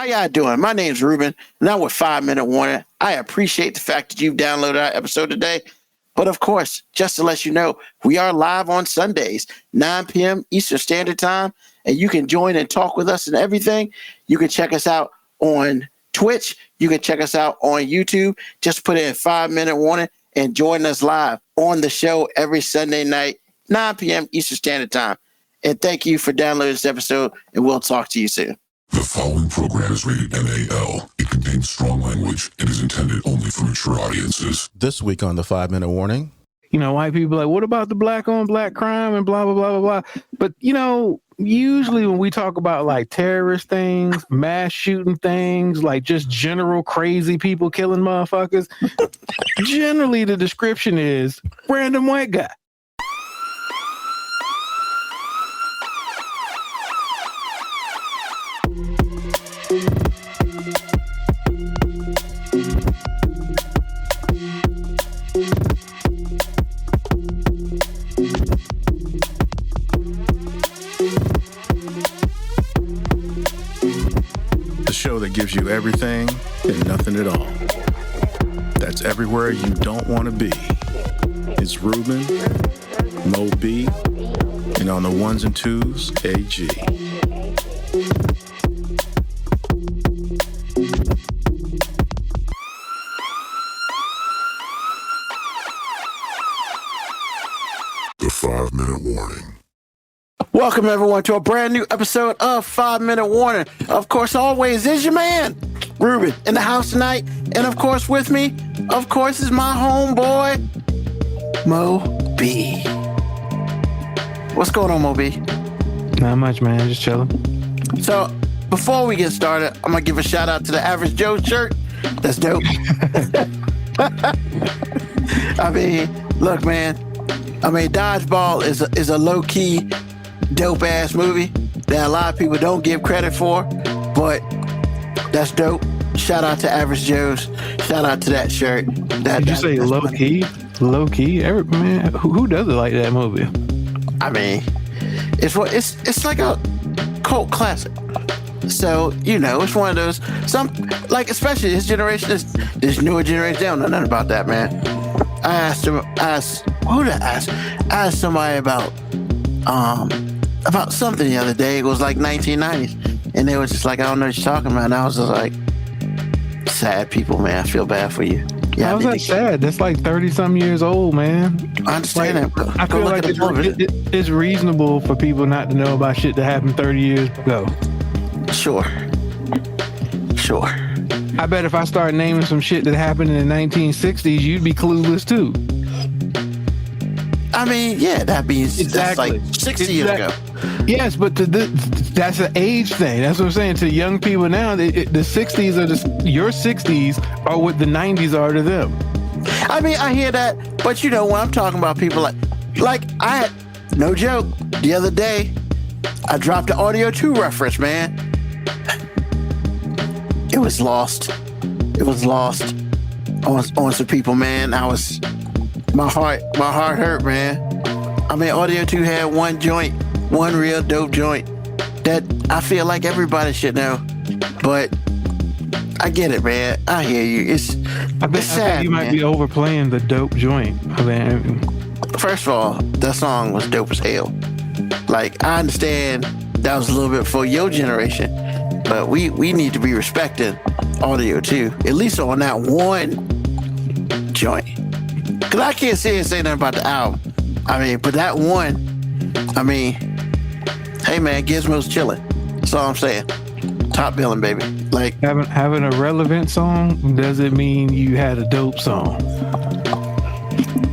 How y'all doing? My name's Ruben, and I'm with 5 Minute Warning. I appreciate the fact that you've downloaded our episode today. But of course, just to let you know, we are live on Sundays, 9 p.m. Eastern Standard Time, and you can join and talk with us and everything. You can check us out on Twitch. You can check us out on YouTube. Just put in 5 Minute Warning and join us live on the show every Sunday night, 9 p.m. Eastern Standard Time. And thank you for downloading this episode, and we'll talk to you soon. The following program is rated MAL. It contains strong language and is intended only for mature audiences. This week on the 5 Minute Warning. You know, white people are like, what about the black on black crime and blah, blah, blah, blah, blah. But, you know, usually when we talk about like terrorist things, mass shooting things, like just general crazy people killing motherfuckers, generally the description is random white guy. Show that gives you everything and nothing at all. That's everywhere you don't want to be. It's Ruben, Mo B, and on the ones and twos, AG. The 5 Minute Warning. Welcome, everyone, to a brand new episode of 5 Minute Warning. Of course, always is your man, Ruben, in the house tonight. And of course, with me, of course, is my homeboy, Mo B. What's going on, Mo B? Not much, man. Just chilling. So, before we get started, I'm going to give a shout out to the Average Joe shirt. That's dope. I mean, look, man. I mean, Dodgeball is a low-key dope ass movie that a lot of people don't give credit for, but that's dope. Shout out to Average Joe's. Shout out to that shirt. Did you say low key? Low key? Man, who does it like that movie? I mean, it's like a cult classic. So, you know, it's one of those, especially this generation, this newer generation, they don't know nothing about that, man. I asked somebody about something the other day. It was like 1990s, and they was just like, I don't know what you're talking about. And I was just like, sad people, man. I feel bad for you. Yeah, how's that sad? That's like 30-some years old, man. I understand that, but I feel like it's reasonable for people not to know about shit that happened 30 years ago. Sure. I bet if I start naming some shit that happened in the 1960s, you'd be clueless too. I mean, yeah, that's like 60 years ago. Yes, but that's an age thing. That's what I'm saying. To young people now, the 60s are your 60s are what the 90s are to them. I mean, I hear that, but you know, when I'm talking about people like I had, no joke, the other day, I dropped the Audio 2 reference, man. It was lost on some people, man. My heart hurt, man. I mean, Audio 2 had one real dope joint that I feel like everybody should know. But I get it, man. I hear you. It's sad, you might be overplaying the dope joint. I mean, first of all, that song was dope as hell. Like, I understand that was a little bit for your generation, but we need to be respecting Audio 2, at least on that one joint. Because I can't say nothing about the album. I mean, but that one, I mean, hey, man, Gizmo's chilling. That's all I'm saying. Top billing, baby. Like, having a relevant song doesn't mean you had a dope song.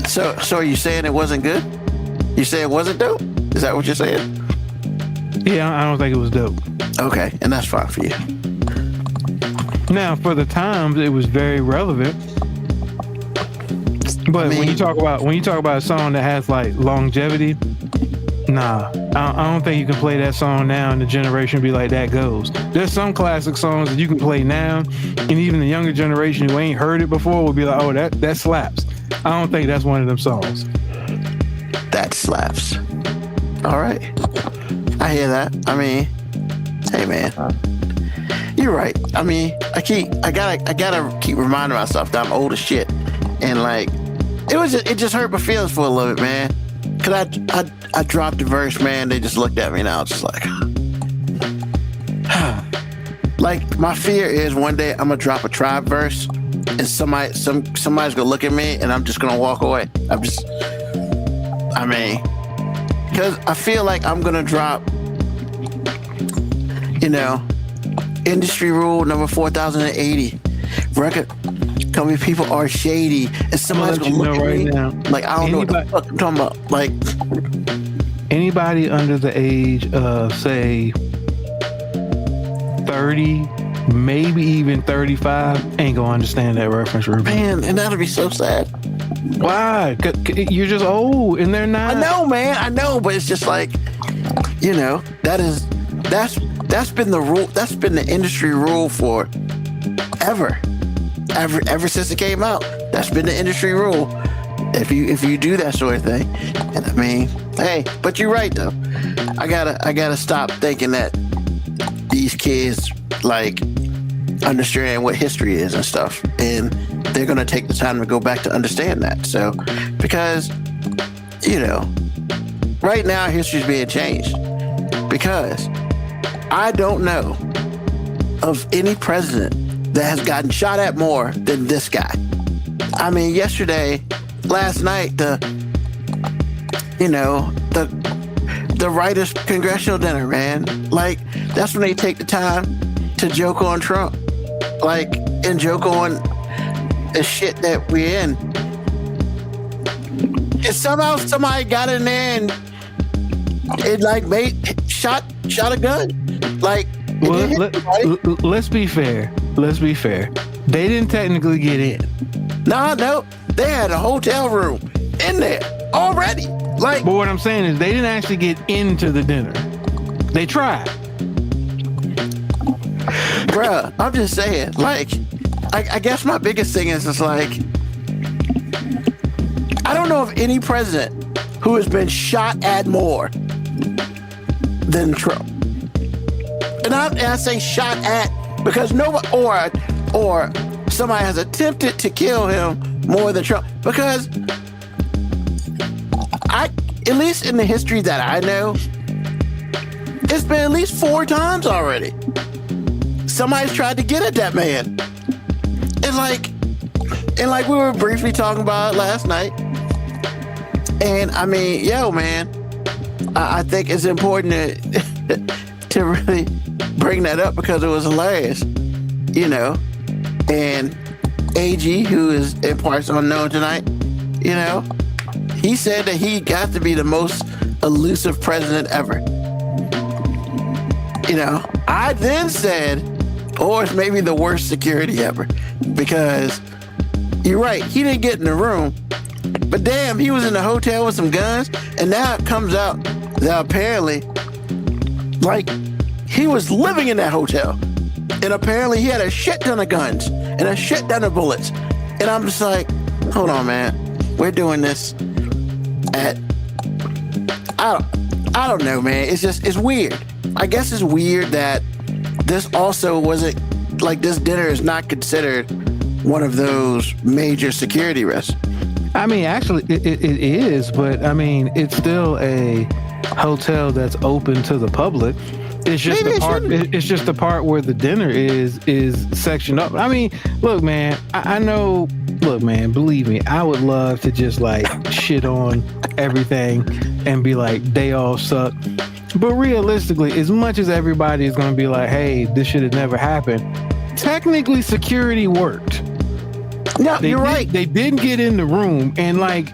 So are you saying it wasn't good? You say it wasn't dope? Is that what you're saying? Yeah, I don't think it was dope. Okay, and that's fine for you. Now, for the times, it was very relevant. But when you talk about a song that has like longevity, nah, I don't think you can play that song now and the generation be like, that goes. There's some classic songs that you can play now, and even the younger generation who ain't heard it before will be like, oh, that slaps. I don't think that's one of them songs. That slaps. All right. I hear that. I mean, hey, man. you're right. I mean, I gotta keep reminding myself that I'm old as shit, and like, it just hurt my feelings for a little bit, man. Cause I dropped the verse, man. They just looked at me, and I was just like, like my fear is one day I'm gonna drop a Tribe verse, and somebody's gonna look at me, and I'm just gonna walk away. Because I feel like I'm gonna drop, industry rule number 4080. Record company people are shady, and somebody's gonna look at me now. Like, I don't know what the fuck I'm talking about. Like, anybody under the age of, say, 30, maybe even 35, ain't gonna understand that reference, Ruben. Man, and that'll be so sad. Why? You're just old, and they're not. I know, man. I know, but it's just like, that's been the rule. That's been the industry rule for ever since it came out. That's been the industry rule. If you do that sort of thing, and I mean, hey, but you're right though. I gotta stop thinking that these kids like understand what history is and stuff, and they're gonna take the time to go back to understand that. So, because right now history's being changed, because I don't know of any president that has gotten shot at more than this guy. I mean, last night, the writers' congressional dinner, man. Like, that's when they take the time to joke on Trump, like, and joke on the shit that we're in. And somehow somebody got in there and it like shot a gun. Like, well, let's be fair. They didn't technically get in. No, they had a hotel room in there already. Like, but what I'm saying is they didn't actually get into the dinner. They tried. Bruh, I'm just saying, like, I guess my biggest thing is just like, I don't know of any president who has been shot at more than Trump. And I say shot at because nobody, or somebody has attempted to kill him more than Trump. Because at least in the history that I know, it's been at least 4 times already. Somebody's tried to get at that man. And like we were briefly talking about it last night. And I mean, man, I think it's important to really bring that up because it was hilarious, and AG, who is in parts unknown tonight, he said that he got to be the most elusive president ever. I then said, or it's maybe the worst security ever, because you're right, he didn't get in the room, but damn, he was in the hotel with some guns, and now it comes out that apparently, like, he was living in that hotel, and apparently he had a shit ton of guns and a shit ton of bullets, and I'm just like, hold on, man, we're doing this at, I don't know, man, it's weird. I guess it's weird that this also wasn't, like, this dinner is not considered one of those major security risks. I mean, actually, it is, but I mean, it's still a hotel that's open to the public. It's just the part. It's just the part where the dinner is sectioned up. I mean, look, man. I know. Look, man. Believe me, I would love to just like shit on everything and be like, they all suck. But realistically, as much as everybody is going to be like, hey, this should have never happened, technically security worked. No, you're right. They didn't get in the room, and like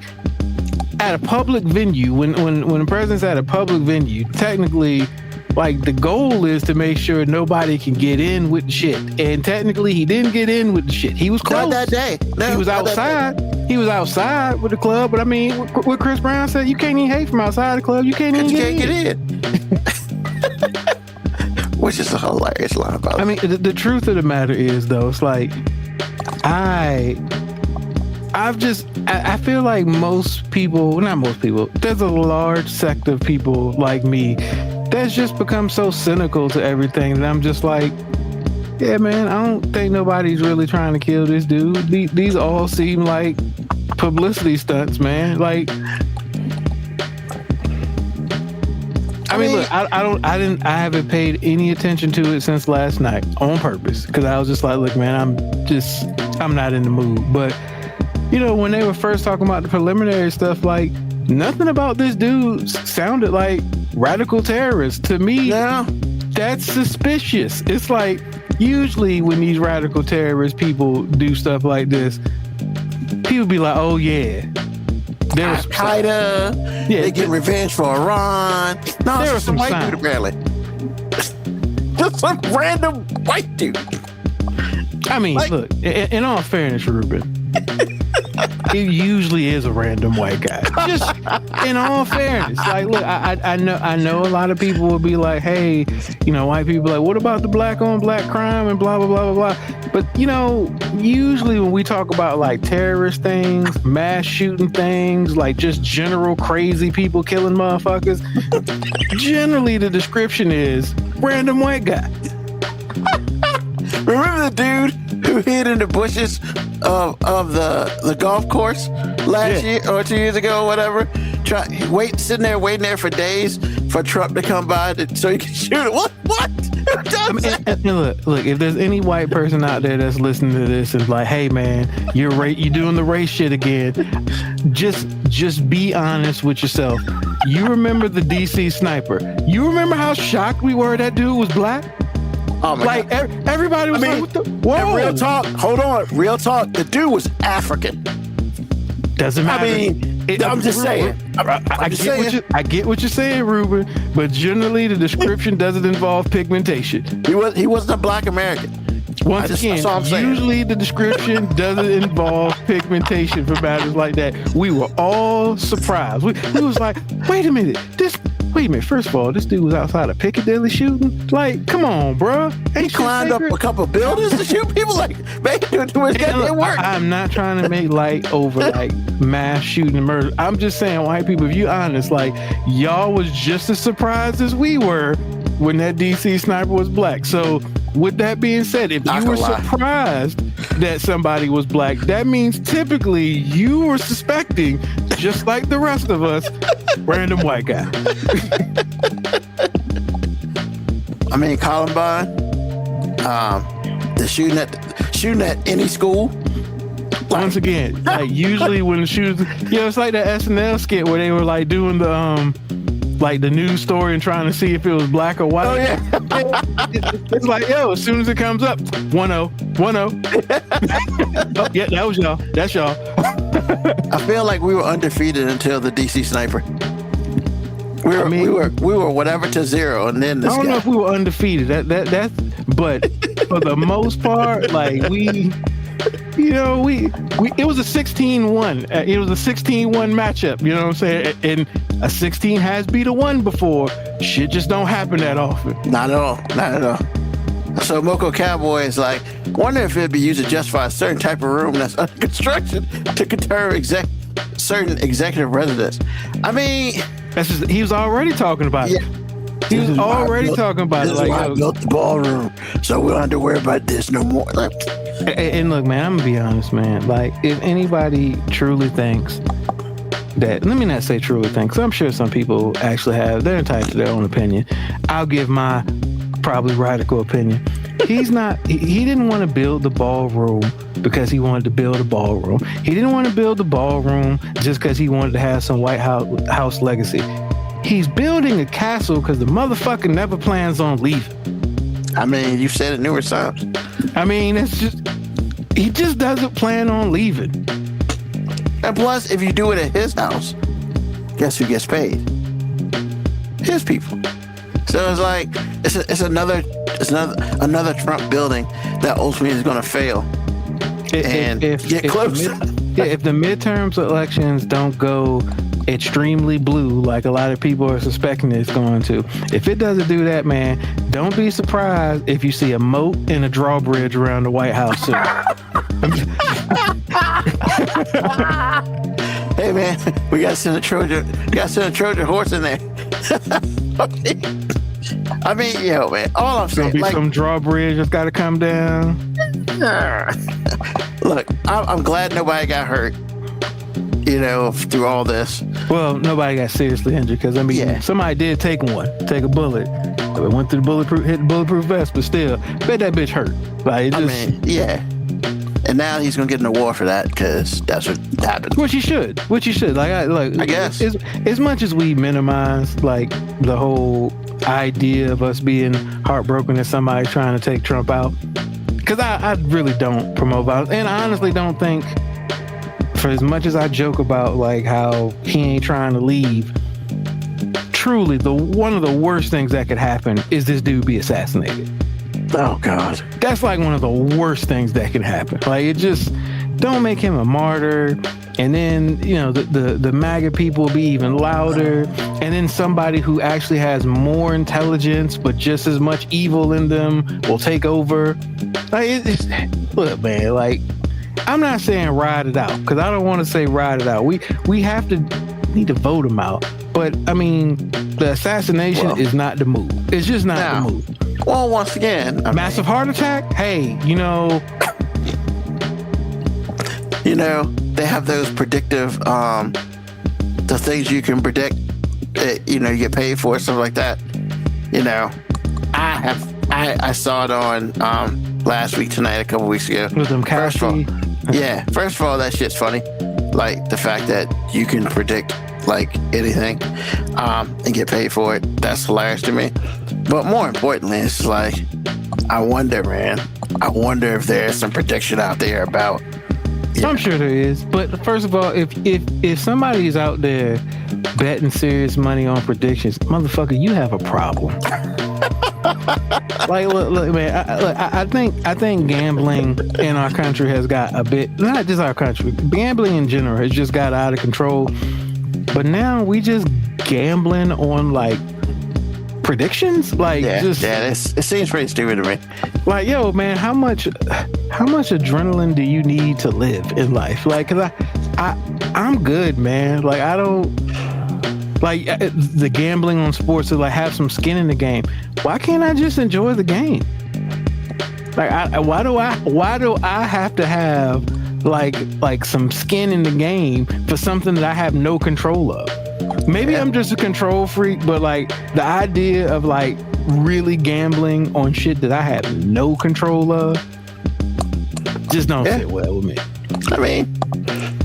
at a public venue, when the president's at a public venue, technically, like, the goal is to make sure nobody can get in with shit. And technically, he didn't get in with the shit. He was close. Not that day. No, he was outside. He was outside with the club. But I mean, what Chris Brown said, you can't even hate from outside the club. You can't even get in. Which is a hilarious line, by the way. I mean, the truth of the matter is, though, it's like, I feel like most people, not most people, there's a large sect of people like me that's just become so cynical to everything that I'm just like, Yeah, man, I don't think nobody's really trying to kill this dude. These all seem like publicity stunts, man. Like, I mean, look, I haven't paid any attention to it since last night on purpose, because I was just like, look, man, I'm not in the mood. But you know, when they were first talking about the preliminary stuff, like, nothing about this dude sounded like radical terrorist to me. No. That's suspicious. It's like, usually when these radical terrorist people do stuff like this, people be like, oh yeah, there was Al-Qaeda, yeah, they get revenge for Iran. No, there it's was just some some white signs. dude apparently. Just some random white dude. I mean, Like- look, in all fairness, Ruben, it usually is a random white guy. Just in all fairness, like, look, I know a lot of people will be like, hey, you know, white people like, what about the black on black crime and blah blah blah blah blah. But you know, usually when we talk about like terrorist things, mass shooting things, like just general crazy people killing motherfuckers, generally the description is random white guy. Remember the dude who hid in the bushes of the golf course last year or 2 years ago or whatever? Sitting there waiting there for days for Trump to come by so he can shoot him. What? Who does that? And look, if there's any white person out there that's listening to this and like, hey man, you're doing the race shit again, just be honest with yourself. You remember the DC sniper? You remember how shocked we were that dude was black? Oh my Like God. everybody was like, what the? Whoa. And real talk, hold on. Real talk, the dude was African. Doesn't matter. I mean, I'm just saying. I get what you're saying, Ruben, but generally the description doesn't involve pigmentation. He wasn't a black American. Once again, that's all I'm saying. usually the description doesn't involve pigmentation for matters like that. We were all surprised. We was like, wait a minute. First of all, this dude was outside of Piccadilly shooting. Like, come on, bro. He climbed up a couple buildings to shoot people. Like, man, it didn't work. I'm not trying to make light over like mass shooting and murder. I'm just saying, white people, if you honest, like, y'all was just as surprised as we were when that DC sniper was black. So with that being said, if you were surprised that somebody was black, that means typically you were suspecting, just like the rest of us, random white guy. I mean, Columbine, the shooting at any school. Once again, like usually when the shooters, it's like that SNL skit where they were like doing the like the news story and trying to see if it was black or white. Oh yeah. It's like, as soon as it comes up, 1-0. Oh, yeah, that was y'all. That's y'all. I feel like we were undefeated until the DC sniper. We were whatever to zero, and then this I don't guy. know if we were undefeated. That's but for the most part, like it was a 16-1. It was a 16-1 matchup. You know what I'm saying? And a 16 has beat a 1 before. Shit just don't happen that often. Not at all. So Moco Cowboy is like, wonder if it'd be used to justify a certain type of room that's under construction to curtail certain executive residents. I mean, he was already talking about it. He was already talking about it. This is why I built the ballroom, so we don't have to worry about this no more. Like, and look, man, I'm gonna be honest, man. Like, if anybody truly thinks that, let me not say truly thinks, I'm sure some people actually they're entitled to their own opinion. I'll give my probably radical opinion. He didn't want to build the ballroom because he wanted to build a ballroom. He didn't want to build the ballroom just because he wanted to have some White House legacy. He's building a castle because the motherfucker never plans on leaving. I mean, you've said it numerous times. I mean, he just doesn't plan on leaving. And plus, if you do it at his house, guess who gets paid? His people. So it's like it's another Trump building that ultimately is going to fail and get close. If the midterms elections don't go extremely blue like a lot of people are suspecting it's going to, if it doesn't do that, man, don't be surprised if you see a moat and a drawbridge around the White House soon. Hey man, we gotta send a Trojan horse in there. I mean, yo, man, all I'm There's gonna saying, be like, some drawbridge that's got to come down. look, I'm glad nobody got hurt, you know, through all this. Well, nobody got seriously injured because I mean, Yeah. somebody did take a bullet. It went through hit the bulletproof vest, but still, bet that bitch hurt. Like, I mean, yeah. And now he's gonna get an award for that because that's what happened. which he should. Like, I guess. as much as we minimize like the whole idea of us being heartbroken at somebody trying to take Trump out, because I really don't promote violence, and I honestly don't think, for as much as I joke about like how he ain't trying to leave, truly one of the worst things that could happen is this dude be assassinated. Oh God. That's like one of the worst things that can happen. Like, it just don't make him a martyr. And then, you know, the MAGA people will be even louder. And then somebody who actually has more intelligence, but just as much evil in them will take over. Like, look, man, like, I'm not saying ride it out, because I don't want to say ride it out. We need to vote him out. But I mean, the assassination is not the move. It's just not the move. Well, once again, Massive heart attack? Hey, you know, they have those predictive, the things you can predict, you get paid for, stuff like that. I saw it on last week tonight, a couple weeks ago. with them First of all, Kashi. first of all, that shit's funny. Like the fact that you can predict like anything and get paid for it. That's hilarious to me. But more importantly, it's like, I wonder, man. I wonder if there's some prediction out there about. I'm sure there is. But first of all, if somebody's out there betting serious money on predictions, motherfucker, you have a problem. Like, look, man. I think gambling in our country has got a bit. Not just our country. Gambling in general has just got out of control. But now we just gambling on like predictions. Like, it seems pretty stupid to me. Like, yo, man, how much adrenaline do you need to live in life? Like, cause I'm good, man. Like, I don't like the gambling on sports to like have some skin in the game. Why can't I just enjoy the game? Like, why do I have to have like some skin in the game for something that I have no control of? Maybe I'm just a control freak, but like the idea of like really gambling on shit that I have no control of just don't sit well with me. I mean,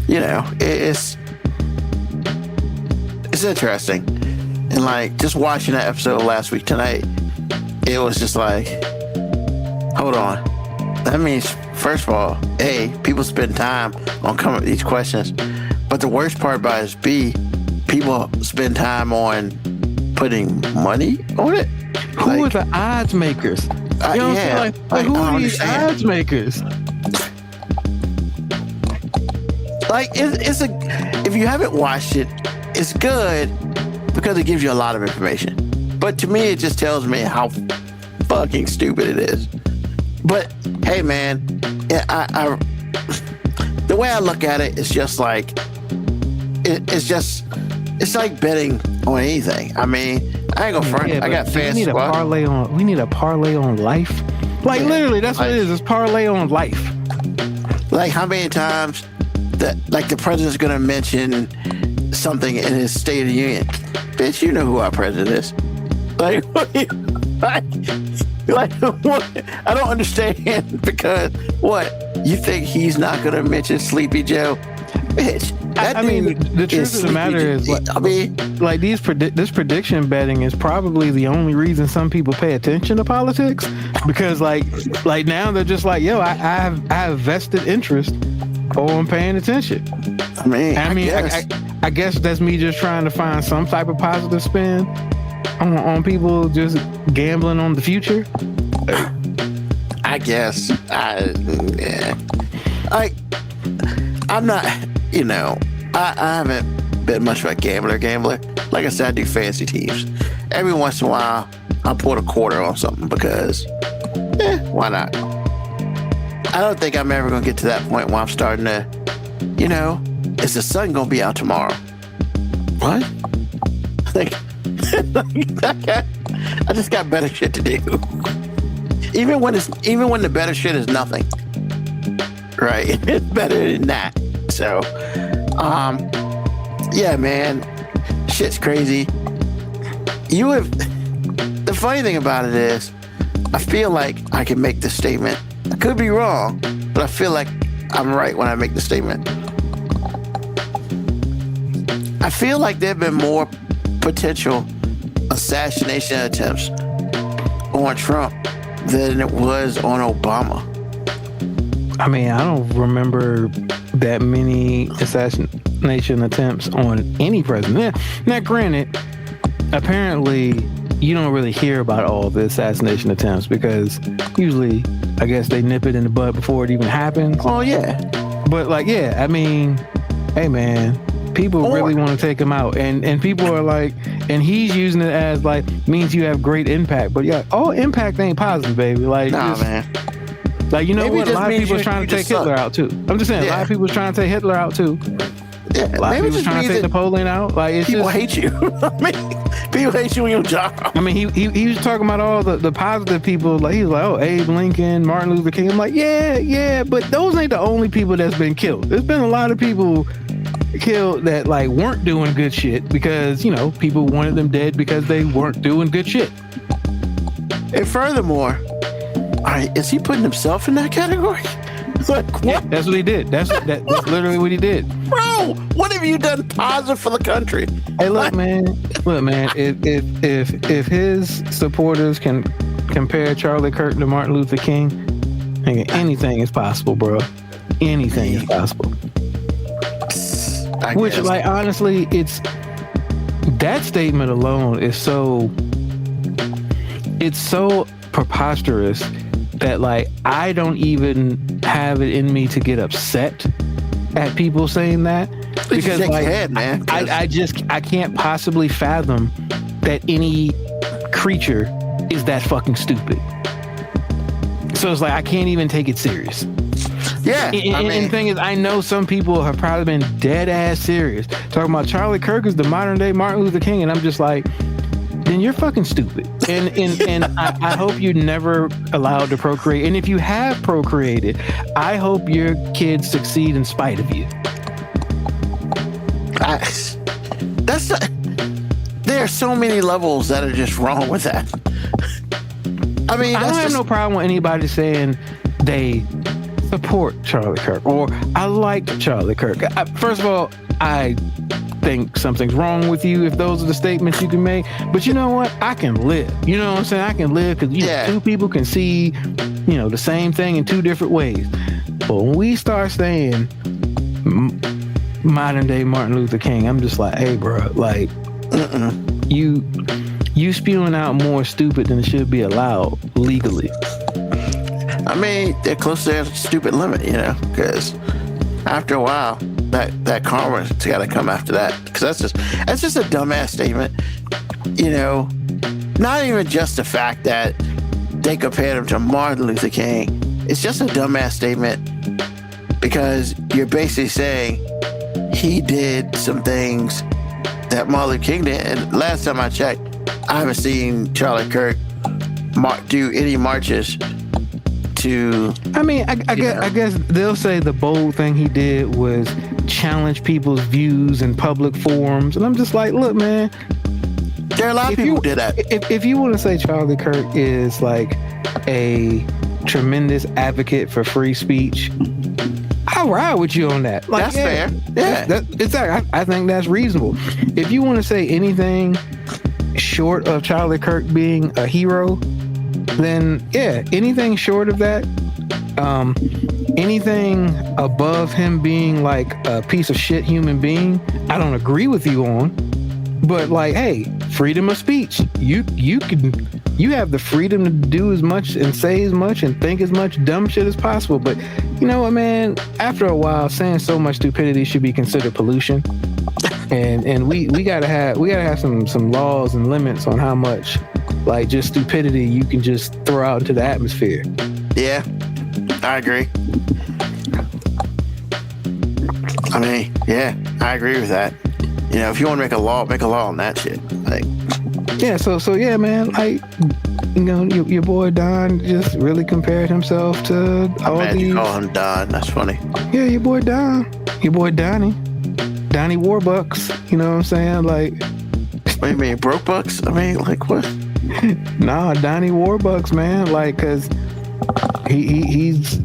it's interesting. And like just watching that episode last week tonight, it was just like, hold on. That means, first of all, A, people spend time on coming up with these questions. But the worst part about it is B, people spend time on putting money on it. Who are the odds makers? You know what I'm saying? Like, who are these odds makers? Like, if you haven't watched it, it's good because it gives you a lot of information. But to me, it just tells me how fucking stupid it is. But hey, man, I the way I look at it is just like it's like betting on anything. I mean, I ain't gonna front. I got fans. We need a parlay on life. Like, literally, that's what it is. It's parlay on life. Like, how many times that like the president's gonna mention something in his State of the Union? Bitch, you know who our president is. Like what? I don't understand, because what? You think he's not gonna mention Sleepy Joe? Bitch. I mean, the truth of the matter is, like this prediction betting is probably the only reason some people pay attention to politics, because like now they're just like, yo, I have vested interest on paying attention. I guess that's me just trying to find some type of positive spin on people just gambling on the future. I guess. I'm not, I haven't been much of a gambler. Like I said, I do fancy teams. Every once in a while, I'll put a quarter on something because, why not? I don't think I'm ever going to get to that point where I'm starting to, is the sun going to be out tomorrow? What? I just got better shit to do. Even when the better shit is nothing. Right? It's better than that. So, yeah, man. Shit's crazy. The funny thing about it is, I feel like I can make this statement. I could be wrong, but I feel like I'm right when I make the statement. I feel like there have been more potential assassination attempts on Trump than it was on Obama. I mean, I don't remember that many assassination attempts on any president. Now, granted, apparently you don't really hear about all the assassination attempts because usually, I guess they nip it in the bud before it even happens. Oh, yeah. But like, yeah, I mean, hey, man, people really want to take him out. And people are like, and he's using it as like, means you have great impact. But yeah, all impact ain't positive, baby. Like, nah, man. Like, you know maybe what? A lot of people are trying to take Hitler out too. I'm just saying, a lot of people are trying to take Hitler out too. Yeah, a lot of people trying to take Napoleon out. Like, it's people just, hate you. I mean, people hate you in your job. I mean, he was talking about all the positive people. Like, he was like, oh, Abe Lincoln, Martin Luther King. I'm like, yeah, but those ain't the only people that's been killed. There's been a lot of people killed that like weren't doing good shit because, you know, people wanted them dead because they weren't doing good shit. And furthermore, is he putting himself in that category? Like, what? Yeah, that's what he did. That's literally what he did. Bro, what have you done positive for the country? Hey, look, man. If his supporters can compare Charlie Kirk to Martin Luther King, anything is possible, bro. Anything is possible. Which, like, honestly, it's that statement alone is so preposterous that, like, I don't even have it in me to get upset at people saying that because, like, head, man, I can't possibly fathom that any creature is that fucking stupid. So it's like I can't even take it serious. Yeah, and the thing is, I know some people have probably been dead ass serious talking about Charlie Kirk is the modern day Martin Luther King, and I'm just like, then you're fucking stupid. And I hope you're never allowed to procreate. And if you have procreated, I hope your kids succeed in spite of you. There are so many levels that are just wrong with that. I mean, I don't have no problem with anybody saying they support Charlie Kirk or I like Charlie Kirk. First of all, I think something's wrong with you if those are the statements you can make. But you know what? I can live. You know what I'm saying? I can live because two people can see, you know, the same thing in two different ways. But when we start saying modern day Martin Luther King, I'm just like, hey, bro, like, you spewing out more stupid than should be allowed legally. I mean, they're close to their stupid limit, you know, because after a while, that karma's got to come after that, because that's just a dumbass statement, you know. Not even just the fact that they compared him to Martin Luther King. It's just a dumbass statement because you're basically saying he did some things that Martin Luther King did. And last time I checked, I haven't seen Charlie Kirk do any marches to... I mean, I guess they'll say the bold thing he did was challenge people's views in public forums. And I'm just like, look, man, there are a lot of people who did that. If you want to say Charlie Kirk is like a tremendous advocate for free speech, I'll ride with you on that. Like, that's fair. Yeah. Exactly. I think that's reasonable. If you want to say anything short of Charlie Kirk being a hero, then yeah, anything short of that, anything above him being like a piece of shit human being, I don't agree with you on. But like, hey, freedom of speech. You have the freedom to do as much and say as much and think as much dumb shit as possible. But you know what, man? After a while, saying so much stupidity should be considered pollution. And we gotta have some laws and limits on how much like just stupidity you can just throw out into the atmosphere. Yeah, I agree. I mean, yeah, I agree with that. You know, if you want to make a law on that shit. Like, Yeah, so yeah, man. Like, you know, your boy Don just really compared himself to all Man, these. you call him Don. That's funny. Yeah, your boy Donnie Warbucks. You know what I'm saying? Like, What do you mean, broke bucks? I mean, like what? nah, Donnie Warbucks, man. Like, cause he's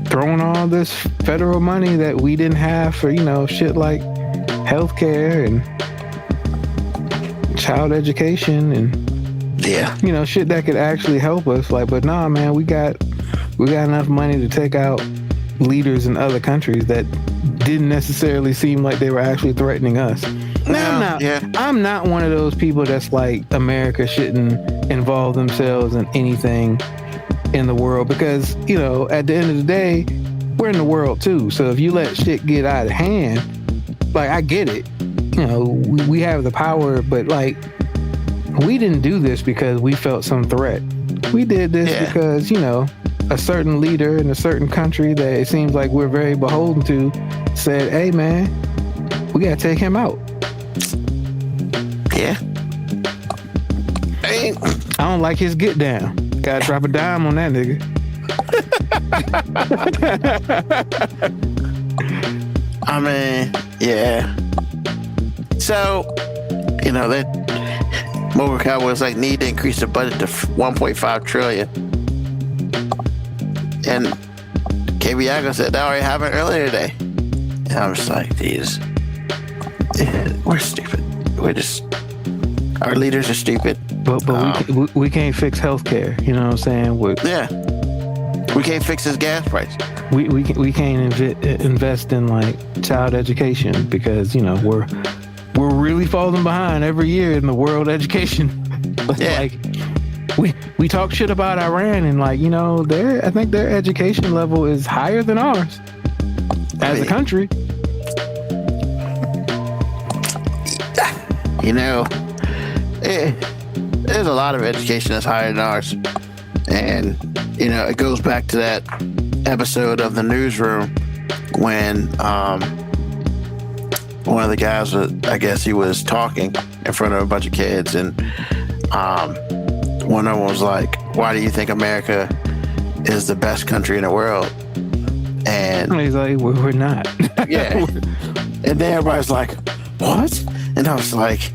throwing all this federal money that we didn't have for, you know, shit like healthcare and child education and, Yeah. you know, shit that could actually help us. Like, but nah, man, we got enough money to take out leaders in other countries that didn't necessarily seem like they were actually threatening us. Now, I'm not one of those people that's like, America shouldn't involve themselves in anything in the world, because, you know, at the end of the day, we're in the world too. So if you let shit get out of hand, like, I get it. You know, we have the power, but like, we didn't do this because we felt some threat. We did this because, you know, a certain leader in a certain country that it seems like we're very beholden to said, hey man, we gotta take him out. Yeah. I don't like his get down. Gotta drop a dime on that nigga. I mean, yeah. So, you know, that Mogul Cowboys like need to increase the budget to 1.5 trillion. And KBIGO said that already happened earlier today. And I'm just like, geez, we're stupid. Our leaders are stupid. But we can't fix healthcare. You know what I'm saying? We can't fix his gas price. We can't invest in like child education because, you know, we're really falling behind every year in the world education. Like we talk shit about Iran and, like, you know, I think their education level is higher than ours as a country. You know, there's a lot of education that's higher than ours. And, you know, it goes back to that episode of The Newsroom when one of the guys, I guess he was talking in front of a bunch of kids, and one of them was like, why do you think America is the best country in the world? And he's like, we're not. Yeah. And then everybody's like, what? And I was like,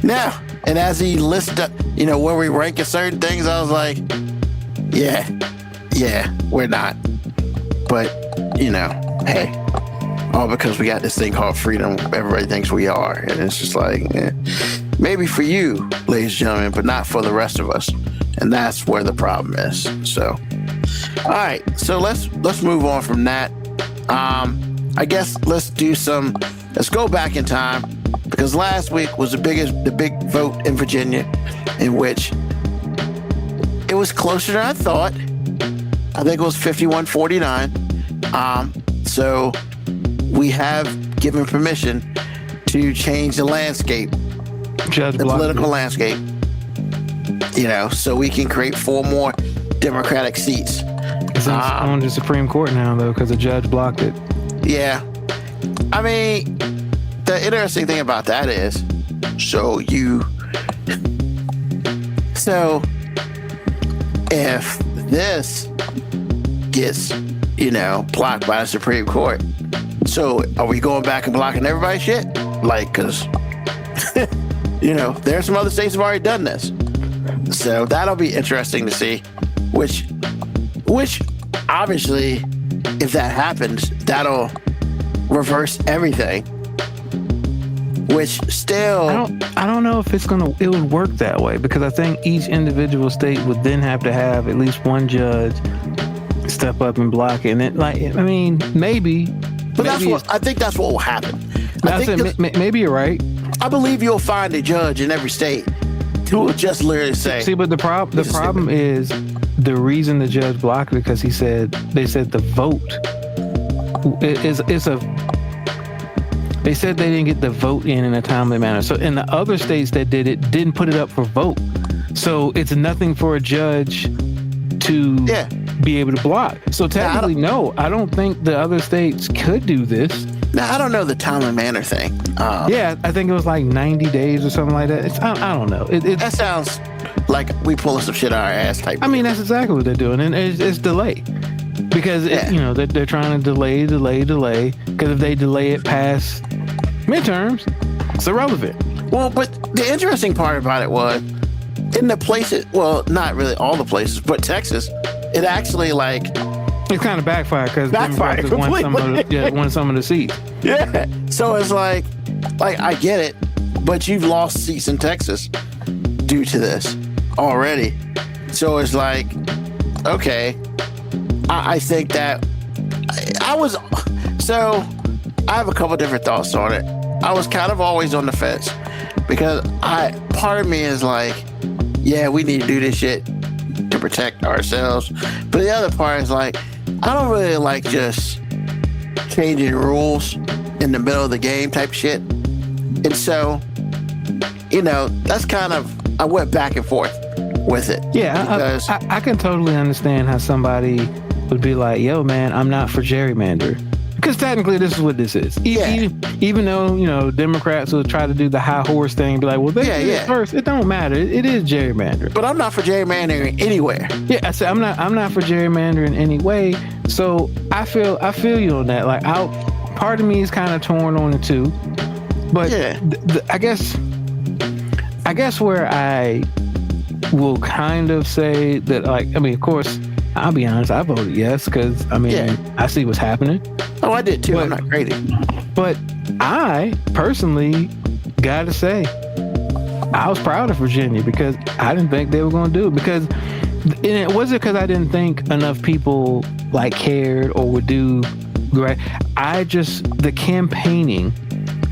no. And as he listed up, you know, where we rank in certain things, I was like, yeah, we're not. But, you know, hey, all because we got this thing called freedom, everybody thinks we are. And it's just like, maybe for you, ladies and gentlemen, but not for the rest of us. And that's where the problem is. So, all right. So let's move on from that. I guess let's go back in time, because last week was the big vote in Virginia, in which it was closer than I thought. I think it was 51-49. So we have given permission to change the landscape, the political landscape, you know, so we can create 4 more Democratic seats. It's on the Supreme Court now, though, because the judge blocked it. Yeah. I mean, the interesting thing about that is, if this gets, you know, blocked by the Supreme Court, so are we going back and blocking everybody's shit? Like, because, you know, there's some other states have already done this. So that'll be interesting to see, which obviously, if that happens, that'll reverse everything. Which still, I don't know if it would work that way, because I think each individual state would then have to have at least one judge step up and block it. And it, like, I mean, maybe. But I think that's what will happen. Maybe you're right. I believe you'll find a judge in every state who will just literally say. See, but the problem is the reason the judge blocked it, because they said the vote they said they didn't get the vote in a timely manner. So in the other states that did it, didn't put it up for vote. So it's nothing for a judge to be able to block. So technically, no, I don't think the other states could do this. Now, I don't know the time and manner thing. Yeah, I think it was like 90 days or something like that. I don't know. That sounds like we pulling some shit out our ass type. I mean, that's exactly what they're doing, and it's delay. Because, they're trying to delay. Because if they delay it past midterms, it's irrelevant. Well, but the interesting part about it was, in the places, well, not really all the places, but Texas, it actually it kind of backfired because Democrats won some of the seats. Yeah. So it's like I get it, but you've lost seats in Texas due to this already. So it's like, okay, I think that so I have a couple different thoughts on it. I was kind of always on the fence because part of me is like, yeah, we need to do this shit to protect ourselves. But the other part is like, I don't really like just changing rules in the middle of the game type shit. And so, that's kind of, I went back and forth with it. Yeah, I can totally understand how somebody would be like, yo, man, I'm not for gerrymander. Because technically, this is what this is. Even though, Democrats will try to do the high horse thing and be like, well, they did it first. It don't matter. It is gerrymandering. But I'm not for gerrymandering anywhere. Yeah, I said I'm not for gerrymandering any way. So I feel you on that. Like, part of me is kind of torn on it too. But I guess where I will kind of say that, of course, I'll be honest, I voted yes because, I see what's happening. Oh, I did too. I'm not crazy. But I personally got to say, I was proud of Virginia because I didn't think they were going to do it. Because it wasn't because I didn't think enough people cared or would do right. The campaigning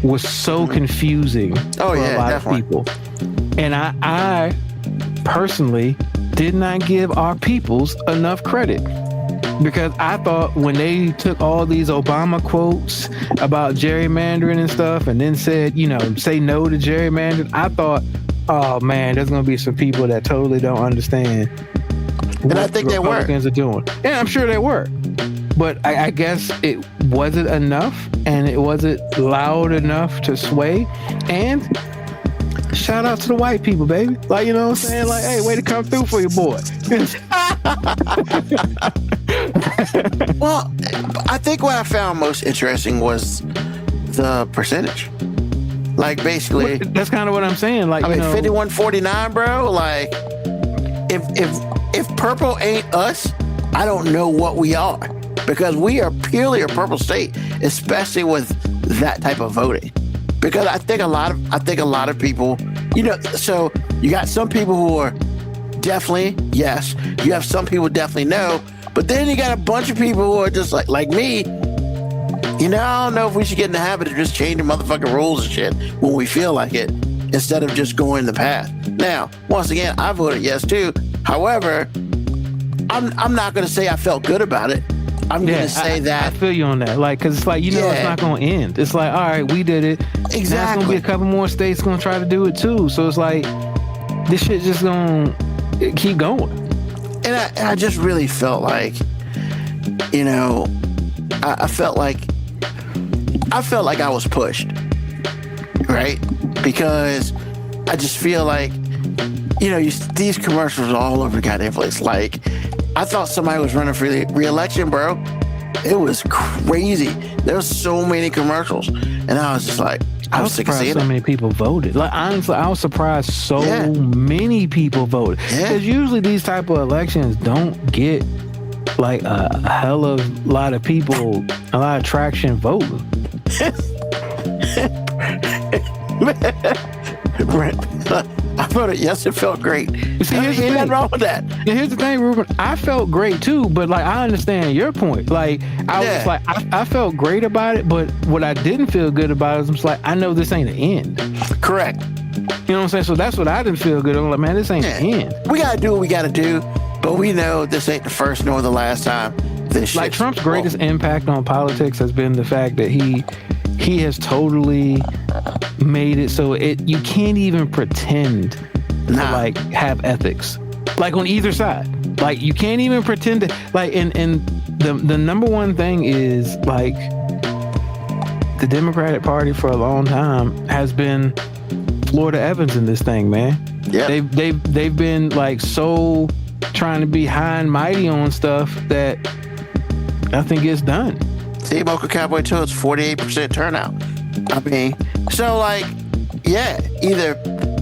was so confusing for a lot of people. And I personally did not give our peoples enough credit. Because I thought when they took all these Obama quotes about gerrymandering and stuff and then said, say no to gerrymandering, I thought, oh man, there's going to be some people that totally don't understand what I think Republicans are doing. Yeah, I'm sure they were. But I guess it wasn't enough and it wasn't loud enough to sway. And shout out to the white people, baby. You know what I'm saying? Hey, way to come through for your boy. Well, I think what I found most interesting was the percentage. Basically, that's kind of what I'm saying. 51-49, bro. If purple ain't us, I don't know what we are, because we are purely a purple state, especially with that type of voting. Because I think a lot of people, so you got some people who are definitely yes. You have some people definitely no. But then you got a bunch of people who are just like me. I don't know if we should get in the habit of just changing motherfucking rules and shit when we feel like it, instead of just going the path. Now, once again, I voted yes too. However, I'm not going to say I felt good about it. I'm going to say that. I feel you on that. Because it's it's not going to end. It's all right, we did it. Exactly. Now it's going to be a couple more states going to try to do it too. So it's this shit just going to keep going. And I just really felt like, I felt like I was pushed, right? Because I just feel like, these commercials are all over the goddamn place. I thought somebody was running for re-election, bro. It was crazy. There was so many commercials, and I was just like, I was sick of seeing so many people voted. Honestly, I was surprised so many people voted. Because usually these type of elections don't get a hell of a lot of people, a lot of traction voting. I voted yes. It felt great. See, here's the thing. Nothing wrong with that. Here's the thing, Ruben. I felt great too, but I understand your point. I felt great about it, but what I didn't feel good about is I know this ain't the end. Correct. You know what I'm saying? So that's what I didn't feel good. I'm like, man, this ain't the end. We gotta do what we gotta do, but we know this ain't the first nor the last time this shit. Trump's greatest impact on politics has been the fact that he has totally made it so you can't even pretend to have ethics, on either side. Like, you can't even pretend to, like, and the number one thing is, like, the Democratic Party for a long time has been Florida Evans in this thing, man. Yeah. They've been like so trying to be high and mighty on stuff that nothing gets done. See, Mocha Cowboy 2, it's 48% turnout. I mean, so like, yeah, either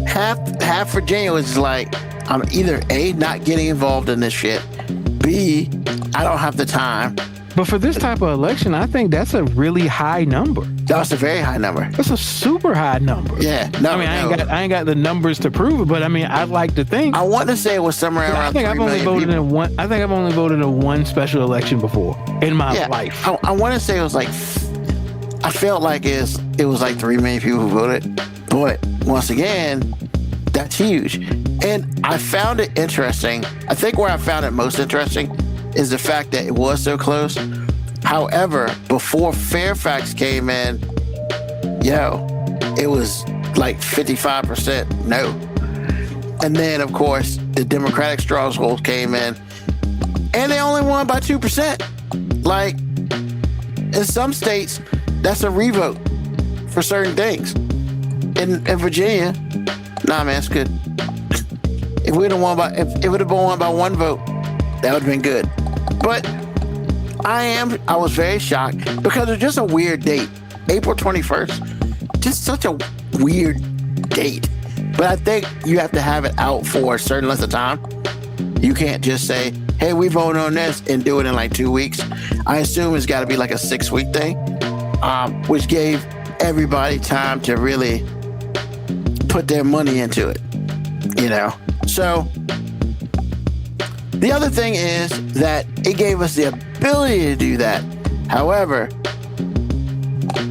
half Virginia was like, I'm either A, not getting involved in this shit, B, I don't have the time. But for this type of election, I think that's a really high number. That's a very high number. That's a super high number. Yeah. No, I mean, I ain't got the numbers to prove it, but I mean, I'd like to think. I want to say it was somewhere around. I think I've only voted in one. I think I've only voted in one special election before in my life. I want to say it was like, I felt like it was like 3 million people who voted. But once again, that's huge. And I found it interesting. I think where I found it most interesting is the fact that it was so close. However, before Fairfax came in, it was like 55% no. And then, of course, the Democratic stronghold came in, and they only won by 2%. Like, in some states, that's a revote for certain things. In Virginia, nah, man, it's good. If we'd have won by, if it would have been won by 1 vote, that would have been good. But I was very shocked because it's just a weird date. April 21st, just such a weird date. But I think you have to have it out for a certain length of time. You can't just say, hey, we voted on this and do it in like 2 weeks. I assume it's got to be like a 6-week thing, which gave everybody time to really put their money into it, So the other thing is that it gave us the ability to do that. However,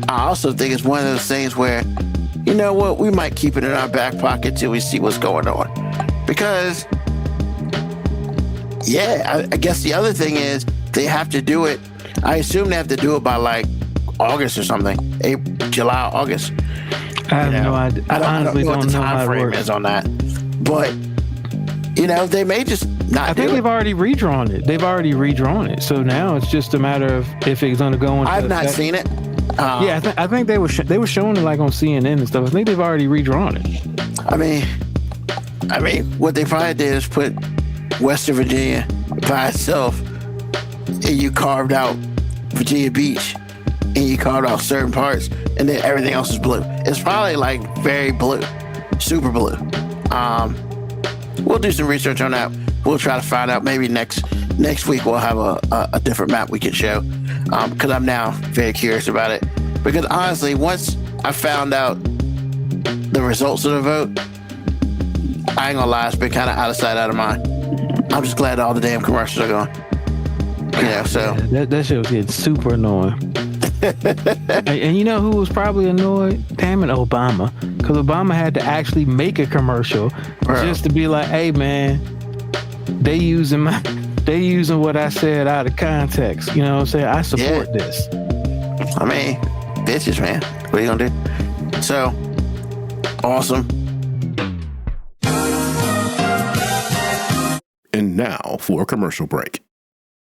I also think it's one of those things where, you know what, we might keep it in our back pocket till we see what's going on. Because, I guess the other thing is they have to do it. I assume they have to do it by like August or something. July, August. I have no idea. I don't know what the time frame is on that. But, they may just not. I think they've already redrawn it. So now it's just a matter of if it's going to go into I've not seen it. I think they were showing it like on CNN and stuff. I think they've already redrawn it. I mean, what they probably did is put Western Virginia by itself, and you carved out Virginia Beach, and you carved out certain parts, and then everything else is blue. It's probably like very blue, super blue. We'll do some research on that. We'll try to find out. Maybe next week we'll have a different map we can show, because I'm now very curious about it. Because honestly, once I found out the results of the vote, I ain't gonna lie, it's been kind of out of sight, out of mind. I'm just glad all the damn commercials are gone. So that shit was getting super annoying. And you know who was probably annoyed? Damn it, Obama. Because Obama had to actually make a commercial just to be like, hey man, they using what I said out of context. You know what I'm saying? I support this. I mean, bitches, man. What are you gonna do? So, awesome. And now for a commercial break.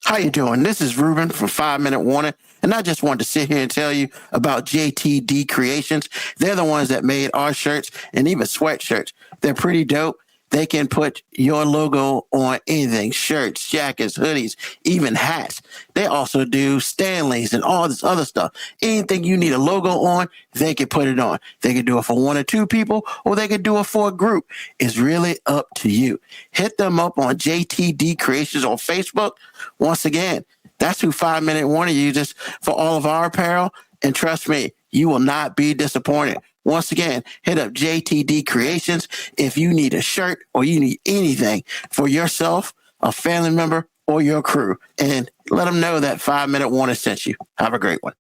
How you doing? This is Ruben from 5 Minute Warning, and I just wanted to sit here and tell you about JTD Creations. They're the ones that made our shirts and even sweatshirts. They're pretty dope. They can put your logo on anything, shirts, jackets, hoodies, even hats. They also do Stanleys and all this other stuff. Anything you need a logo on, they can put it on. They can do it for 1 or 2 people, or they can do it for a group. It's really up to you. Hit them up on JTD Creations on Facebook. Once again, that's who 5 Minute Warning uses for all of our apparel. And trust me, you will not be disappointed. Once again, hit up JTD Creations if you need a shirt or you need anything for yourself, a family member, or your crew. And let them know that 5 Minute Warning sent you. Have a great one.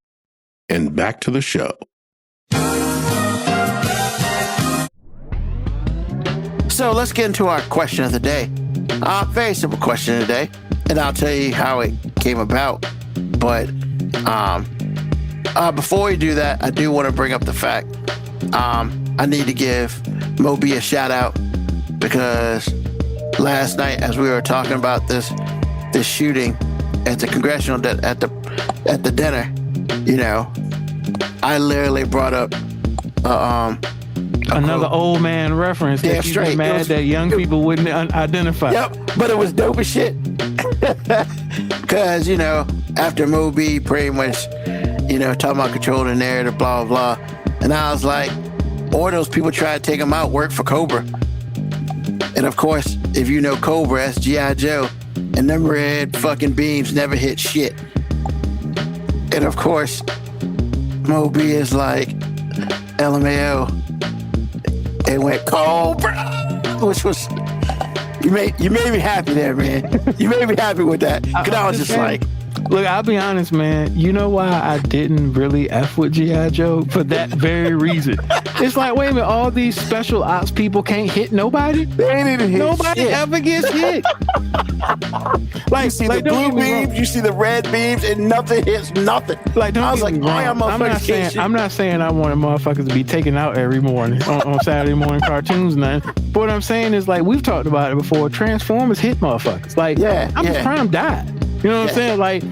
And back to the show. So let's get into our question of the day. Very simple question of the day. And I'll tell you how it came about. But before we do that, I do want to bring up the fact I need to give Moby a shout out because last night as we were talking about this shooting at the congressional at the dinner, you know, I literally brought up another old man reference that you'd be mad that young people wouldn't identify. Yep, but it was dope as shit. Because, you know, after Moby pretty much, you know, talking about controlling the narrative, blah, blah, blah. And I was like, or those people try to take him out, work for Cobra. And of course, if you know Cobra, that's G.I. Joe. And them red fucking beams never hit shit. And of course, Moby is like, LMAO. It went Cobra, which was, you made me happy there, man. You made me happy with that. Because I was just like, look, I'll be honest, man. You know why I didn't really F with G.I. Joe? For that very reason. It's like, wait a minute, all these special ops people can't hit nobody? They ain't even hit nobody shit. ever gets hit. Like, you see the blue beams, you see the red beams, and nothing hits nothing. Like, don't I was get like, me wrong. I'm not saying I wanted motherfuckers to be taken out every morning on Saturday morning cartoons and nothing. But what I'm saying is, like, we've talked about it before. Transformers hit motherfuckers. Like, Optimus Prime died. You know what I'm saying? Like,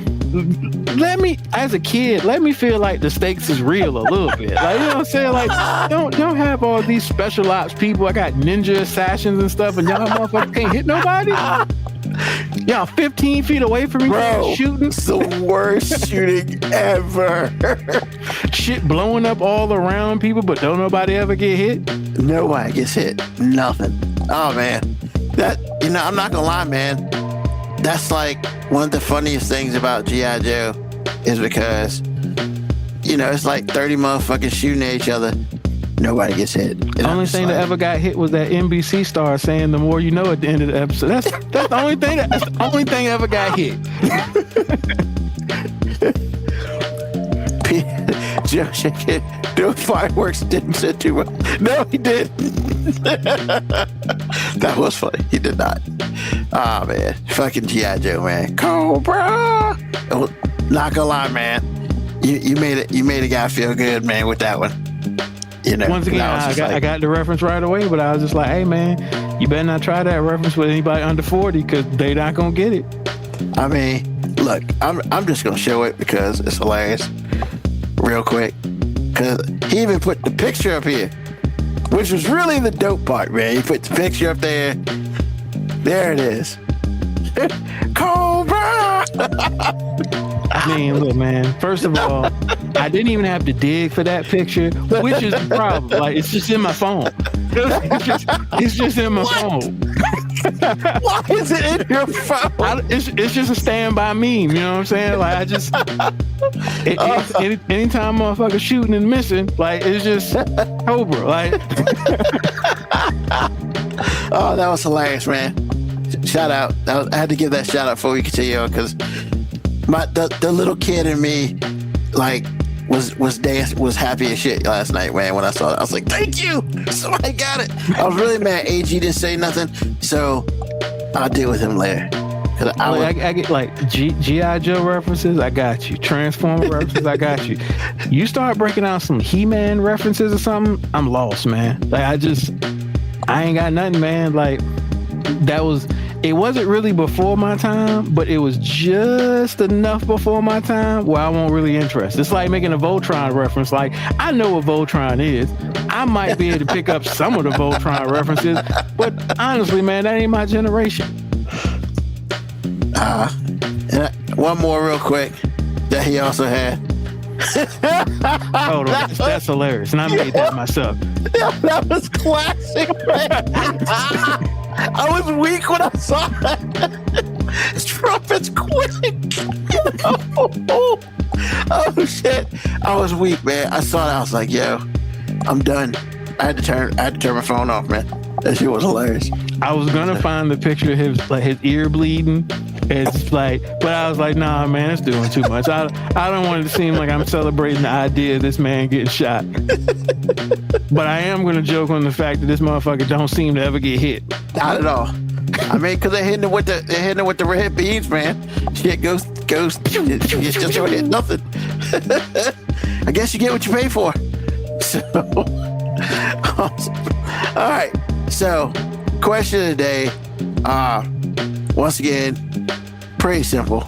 as a kid, let me feel like the stakes is real a little bit. Like, you know what I'm saying? Like, don't have all these special ops people. I got ninja assassins and stuff, and y'all motherfuckers can't hit nobody. Y'all 15 feet away from me, bro, shooting. It's the worst shooting ever. Shit blowing up all around people, but don't nobody ever get hit. Nobody gets hit. Nothing. Oh man, that, you know, I'm not gonna lie, man. That's like one of the funniest things about G.I. Joe is because, you know, it's like 30 motherfuckers shooting at each other. Nobody gets hit. The only thing that ever got hit was that NBC star saying "the more you know" at the end of the episode. That's the only thing. That's the only thing that ever got hit. Joe shaking. No fireworks didn't say too much. No, he didn't. That was funny. He did not. Oh man, fucking G.I. Joe, man. Cobra. Not gonna lie, man. You made it. You made a guy feel good, man, with that one. You know. Once again, I got the reference right away, but I was just like, hey man, you better not try that reference with anybody under 40 because they not gonna get it. I mean, look, I'm just gonna show it because it's hilarious. Real quick, because he even put the picture up here, which was really the dope part, man. He put the picture up there. There it is. Cobra! I mean, look, man, first of all, I didn't even have to dig for that picture, which is the problem. Like, it's just in my phone. It's just in my phone. Why is it in your phone? It's just a standby meme, you know what I'm saying? Like, I just... anytime motherfucker shooting and missing, like, it's just Cobra. Like... Oh, that was hilarious, man. Shout out. I had to give that shout out before we continue on, because the little kid in me, like, was happy as shit last night, man. When I saw it, I was like, "Thank you, somebody got it." I was really mad. AG didn't say nothing, so I'll deal with him later. I get like G.I. Joe references, I got you. Transformer references, I got you. You start breaking out some He-Man references or something, I'm lost, man. Like, I ain't got nothing, man. Like, it wasn't really before my time, but it was just enough before my time where I won't really interest. It's like making a Voltron reference. Like, I know what Voltron is. I might be able to pick up some of the Voltron references, but honestly, man, that ain't my generation. And one more real quick that he also had. Oh, that's hilarious. And I made that myself. That was classic, man. I was weak when I saw that. Trump is quick. Oh shit. I was weak, man. I saw that. I was like, yo, I'm done. I had to turn my phone off, man. That shit was hilarious. I was gonna find the picture of his ear bleeding. It's like, but I was like, nah, man, it's doing too much. I don't want it to seem like I'm celebrating the idea of this man getting shot. But I am gonna joke on the fact that this motherfucker don't seem to ever get hit. Not at all. I mean, because they're hitting it with the red beams, man. Shit goes. It's just don't hit nothing. I guess you get what you pay for. So, all right. So, question of the day. Once again, pretty simple.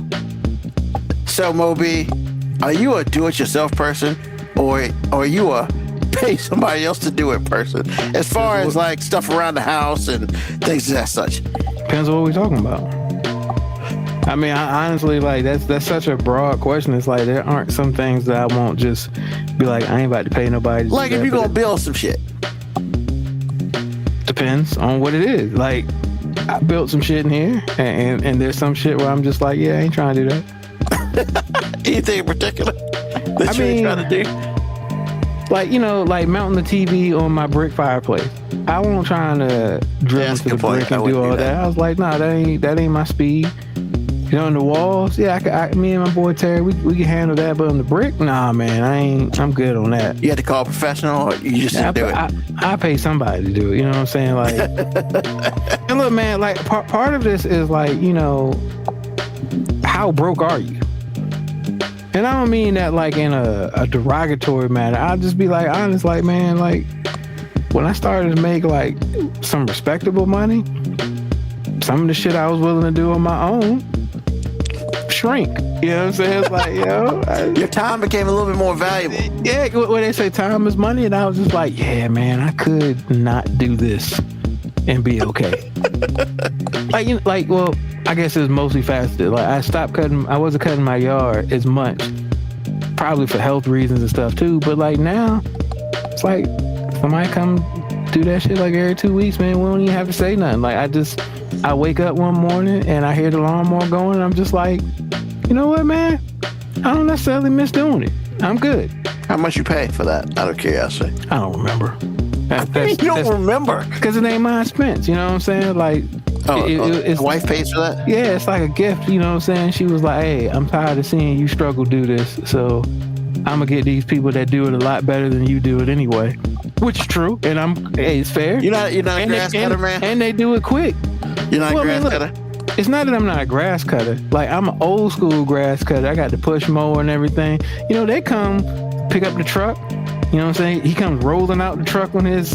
So, Moby, are you a do-it-yourself person, or are you a pay somebody else to do it person? As far as like stuff around the house and things of that such. Depends on what we're talking about. I mean, I honestly, like, that's such a broad question. It's like there aren't some things that I won't just be like, I ain't about to pay nobody. Like if you're gonna build some shit. Depends on what it is. Like, I built some shit in here, and there's some shit where I'm just like, yeah, I ain't trying to do that. Anything in particular that you ain't trying to do? Like, you know, like mounting the TV on my brick fireplace. I won't trying to drill into the brick and do all that. I was like, nah, that ain't my speed. You know, on the walls, yeah, me and my boy Terry, we can handle that. But on the brick, nah, man, I'm good on that. You had to call a professional, or you just didn't do it? I pay somebody to do it. You know what I'm saying? Like, and look, man, like part of this is like, you know, how broke are you? And I don't mean that like in a derogatory manner. I'll just be like honest, like, man, like when I started to make like some respectable money, some of the shit I was willing to do on my own shrink. You know what I'm saying? It's like, your time became a little bit more valuable. Yeah, when they say time is money, and I was just like, yeah, man, I could not do this and be okay. Like, you know, like, well, I guess it's mostly faceted. Like, I wasn't cutting my yard as much, probably for health reasons and stuff too. But like now, it's like somebody come do that shit like every 2 weeks, man. We don't even have to say nothing. Like, I wake up one morning and I hear the lawnmower going, and I'm just like, you know what, man? I don't necessarily miss doing it. I'm good. How much you pay for that, out of curiosity? I don't remember. You don't remember? Because it ain't my expense, you know what I'm saying? Like, it's wife pays for that? Yeah, it's like a gift, you know what I'm saying? She was like, hey, I'm tired of seeing you struggle do this, so I'm going to get these people that do it a lot better than you do it anyway. Which is true, and it's fair. You're not a grass cutter, man? And they do it quick. You're not a grass cutter? It's not that I'm not a grass cutter. Like, I'm an old school grass cutter. I got the push mower and everything. You know, they come pick up the truck. You know what I'm saying? He comes rolling out the truck on his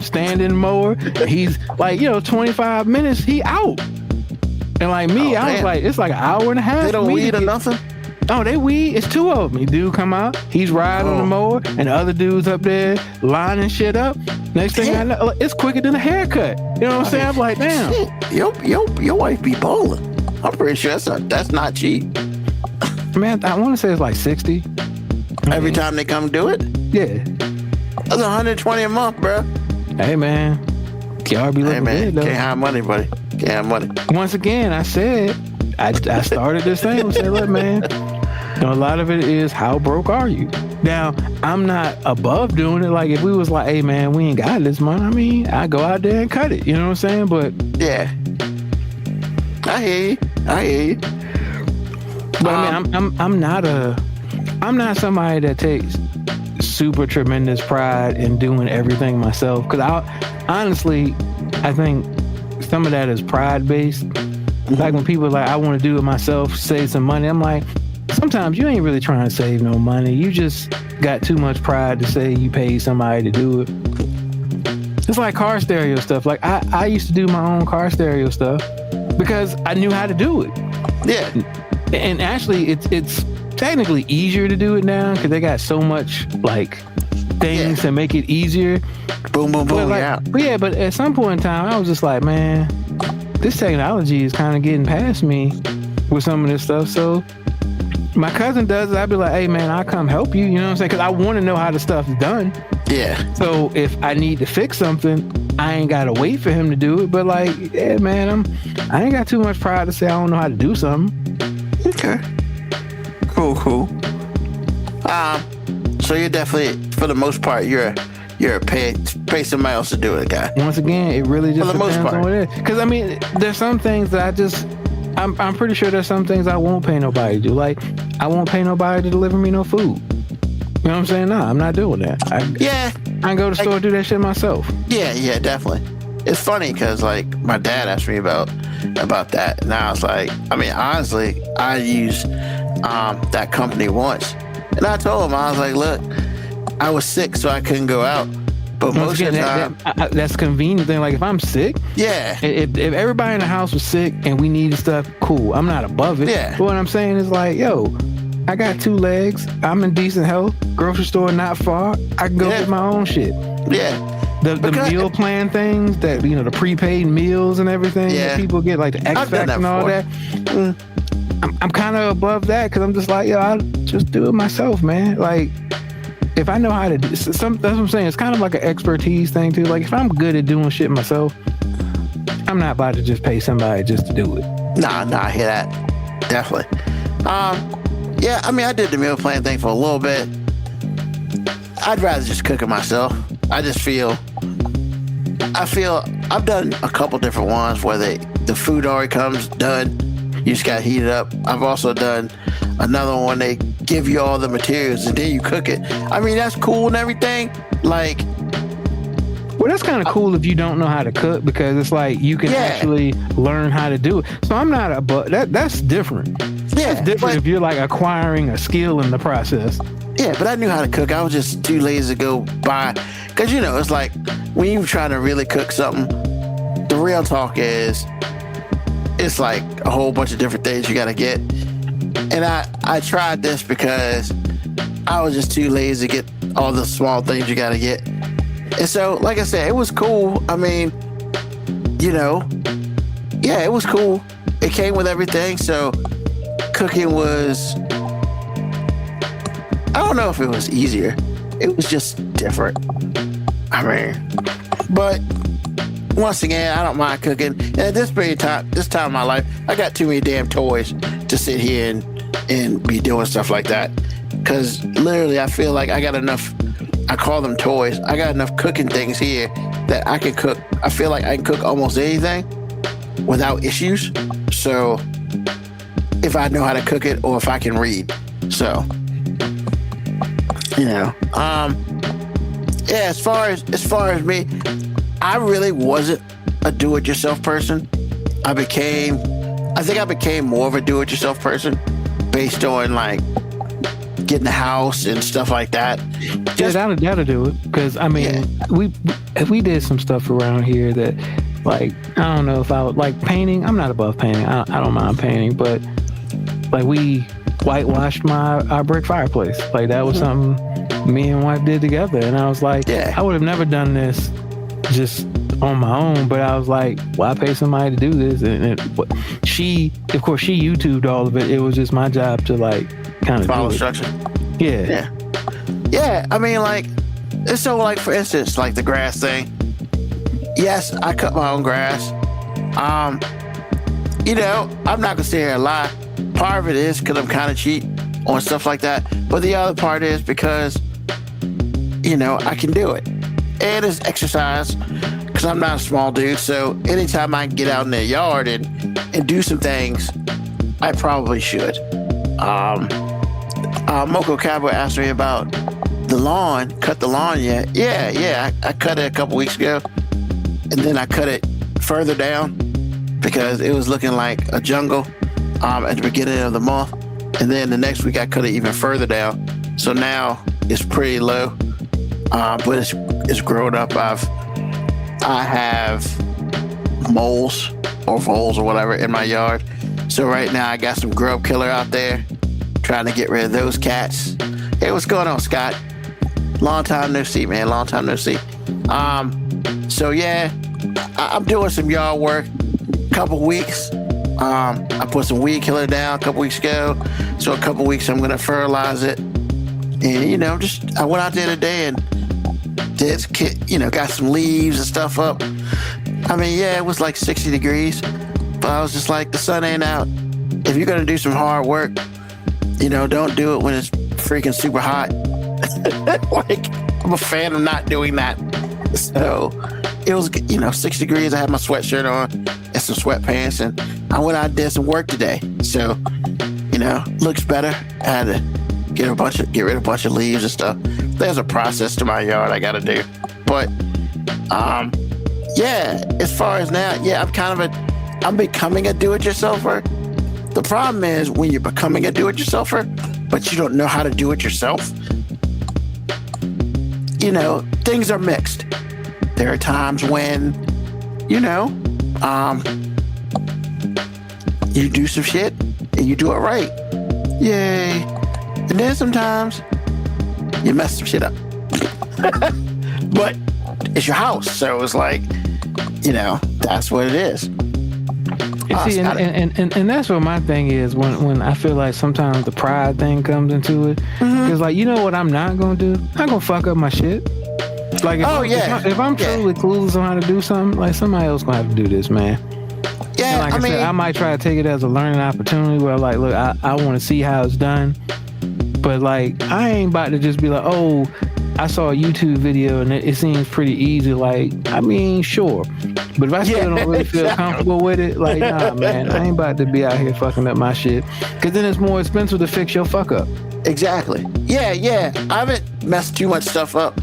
standing mower. He's like, 25 minutes, he out. And like me, I was like, it's like an hour and a half. They don't weed or nothing? Oh, they weed. It's two of them. The dude come out, he's riding on the mower, and the other dude's up there lining shit up. Next thing I know, it's quicker than a haircut. You know what I'm saying? I'm like, damn. Your wife be bowling. I'm pretty sure that's not cheap. Man, I want to say it's like 60. Every time they come do it? Yeah. That's $120 a month, bro. Hey, man. Y'all be looking good, though. Can't have money, buddy. Can't have money. Once again, I said, I started this thing. I said, look, man, a lot of it is how broke are you? Now, I'm not above doing it. Like, if we was like, hey, man, we ain't got this money, I mean, I go out there and cut it. You know what I'm saying? But yeah. I hear you. But I mean, I'm not somebody that takes super tremendous pride in doing everything myself. Because I think some of that is pride based. Like when people are like, I want to do it myself, save some money. I'm like, sometimes you ain't really trying to save no money. You just got too much pride to say you paid somebody to do it. It's like car stereo stuff. Like I used to do my own car stereo stuff because I knew how to do it. Yeah. And actually, it's technically easier to do it now because they got so much like things to make it easier. Boom, boom, boom. But at some point in time, I was just like, man, this technology is kind of getting past me with some of this stuff. So my cousin does it. I'd be like, hey, man, I'll come help you. You know what I'm saying? Because I want to know how the stuff is done. Yeah. So if I need to fix something, I ain't got to wait for him to do it. But like, yeah, man, I ain't got too much pride to say I don't know how to do something. Okay. Cool. So you're definitely, for the most part, you're a pay somebody else to do it guy. Once again, it really just depends on what it is. Because I mean, there's some things that I'm pretty sure there's some things I won't pay nobody to do. Like, I won't pay nobody to deliver me no food. You know what I'm saying? Nah, I'm not doing that. I can go to the store and do that shit myself. Yeah, definitely. It's funny because like my dad asked me about that, and I was like, I mean, honestly, I used that company once, and I told him, I was like, look, I was sick, so I couldn't go out, But most of the time, that's convenient thing. Like if I'm sick, yeah. If everybody in the house was sick and we needed stuff, cool. I'm not above it. Yeah. But what I'm saying is like, yo, I got 2 legs. I'm in decent health. Grocery store not far. I can go get my own shit. Yeah. The meal plan things that, you know, the prepaid meals and everything that people get, like the X Factor and all that. I'm kind of above that because I'm just like, yo, I'll just do it myself, man. Like, if I know how to do that's what I'm saying. It's kind of like an expertise thing too. Like if I'm good at doing shit myself, I'm not about to just pay somebody just to do it. Nah, I hear that. Definitely. Yeah, I mean, I did the meal plan thing for a little bit. I'd rather just cook it myself. I feel I've done a couple different ones where the food already comes done. You just gotta heat it up. I've also done another one, they give you all the materials and then you cook it. I mean, that's cool and everything. Like, well, that's kind of cool if you don't know how to cook, because it's like you can actually learn how to do it. So I'm not that's different. Yeah, it's different if you're like acquiring a skill in the process. Yeah, but I knew how to cook. I was just too lazy to go buy, because you know, it's like when you're trying to really cook something, the real talk is it's like a whole bunch of different things you got to get. And I tried this because I was just too lazy to get all the small things you got to get. And so, like I said, it was cool. I mean, you know, yeah, it was cool. It came with everything. So cooking was, I don't know if it was easier. It was just different. I mean, but once again, I don't mind cooking. And at this time of my life, I got too many damn toys to sit here and be doing stuff like that. Because literally, I feel like I got enough, I call them toys, I got enough cooking things here that I can cook. I feel like I can cook almost anything without issues. So if I know how to cook it or if I can read. So, you know, yeah, as far as me, I really wasn't a do-it-yourself person. I think I became more of a do-it-yourself person based on like getting a house and stuff like that. Yeah, that'll do it. Because I mean, we did some stuff around here that, like, I don't know if I would like painting. I'm not above painting. I don't mind painting, but like we whitewashed our brick fireplace. Like that was something me and wife did together, and I was like, I would have never done this just on my own, but I was like, why pay somebody to do this? And she YouTubed all of it. It was just my job to like kind of follow instruction. Yeah. I mean, like, it's so like, for instance, like the grass thing. Yes, I cut my own grass. You know, I'm not gonna sit here and lie. Part of it is because I'm kind of cheap on stuff like that, but the other part is because, you know, I can do it. And it's exercise, because I'm not a small dude. So anytime I can get out in the yard and do some things, I probably should. Moko Cowboy asked me about the lawn. Cut the lawn yet? Yeah. I cut it a couple weeks ago, and then I cut it further down because it was looking like a jungle at the beginning of the month. And then the next week I cut it even further down. So now it's pretty low, but it's grown up. I have moles or voles or whatever in my yard. So right now I got some grub killer out there trying to get rid of those cats. Hey, what's going on, Scott? Long time no see, man. Long time no see. So yeah, I'm doing some yard work. Couple weeks. I put some weed killer down a couple weeks ago. So a couple weeks I'm gonna fertilize it. And you know, I went out there today and got some leaves and stuff up. I mean, yeah, it was like 60 degrees, but I was just like, the sun ain't out. If you're gonna do some hard work, you know, don't do it when it's freaking super hot. Like, I'm a fan of not doing that. So it was, 6 degrees. I had my sweatshirt on and some sweatpants, and I went out and did some work today. So, looks better. I had to get rid of a bunch of leaves and stuff. There's a process to my yard I gotta do. But as far as now, I'm becoming a do-it-yourselfer. The problem is when you're becoming a do-it-yourselfer, but you don't know how to do it yourself, you know, things are mixed. There are times when, you know, you do some shit and you do it right. Yay. And then sometimes you mess some shit up. But it's your house, so it's like, you know, that's what it is. See, and that's what my thing is when I feel like sometimes the pride thing comes into it. It's like, you know what I'm not gonna do? I'm gonna fuck up my shit. Like, if I'm truly clueless on how to do something, like, somebody else gonna have to do this, man. Yeah, and like I said, I might try to take it as a learning opportunity where, like, look, I want to see how it's done, but like, I ain't about to just be like, oh, I saw a YouTube video and it seems pretty easy. Like, I mean, sure, but if I still don't really feel comfortable with it, like, nah, man, I ain't about to be out here fucking up my shit, because then it's more expensive to fix your fuck up. Exactly. Yeah. I haven't messed too much stuff up.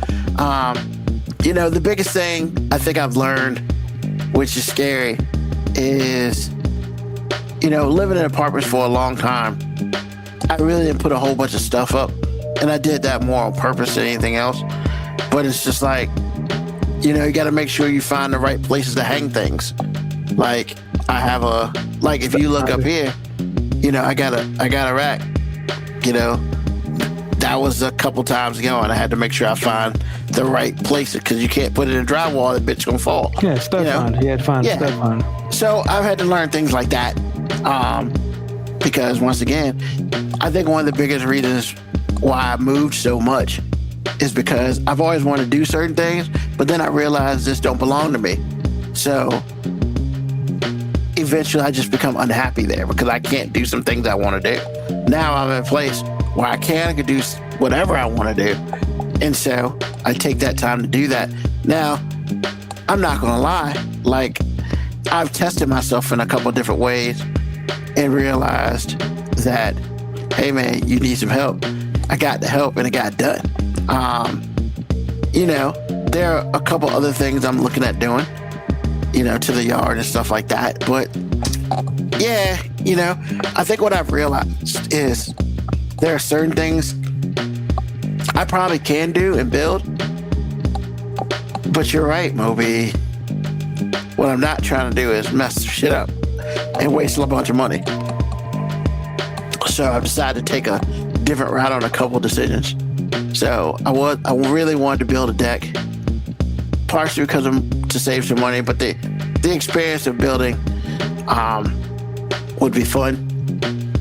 You know, the biggest thing I think I've learned, which is scary, is, you know, living in apartments for a long time, I really didn't put a whole bunch of stuff up, and I did that more on purpose than anything else. But it's just like, you know, you got to make sure you find the right places to hang things. Like, I have like, if you look up here, you know, I got a rack, you know, that was a couple times ago, and I had to make sure I find the right places, because you can't put it in drywall, the bitch gonna fall. Yeah, stuff finder. You had to find stuff finder. So I've had to learn things like that, because once again, I think one of the biggest reasons why I moved so much is because I've always wanted to do certain things, but then I realized this don't belong to me. So eventually I just become unhappy there because I can't do some things I want to do. Now I'm in a place where I can do whatever I want to do. And so I take that time to do that. Now, I'm not going to lie. Like, I've tested myself in a couple different ways and realized that, hey, man, you need some help. I got the help and it got done. You know, there are a couple other things I'm looking at doing, you know, to the yard and stuff like that. But yeah, you know, I think what I've realized is there are certain things I probably can do and build. But you're right, Moby. What I'm not trying to do is mess shit up and waste a bunch of money. So I've decided to take a different route on a couple decisions. So I really wanted to build a deck, partially because to save some money, but the experience of building would be fun.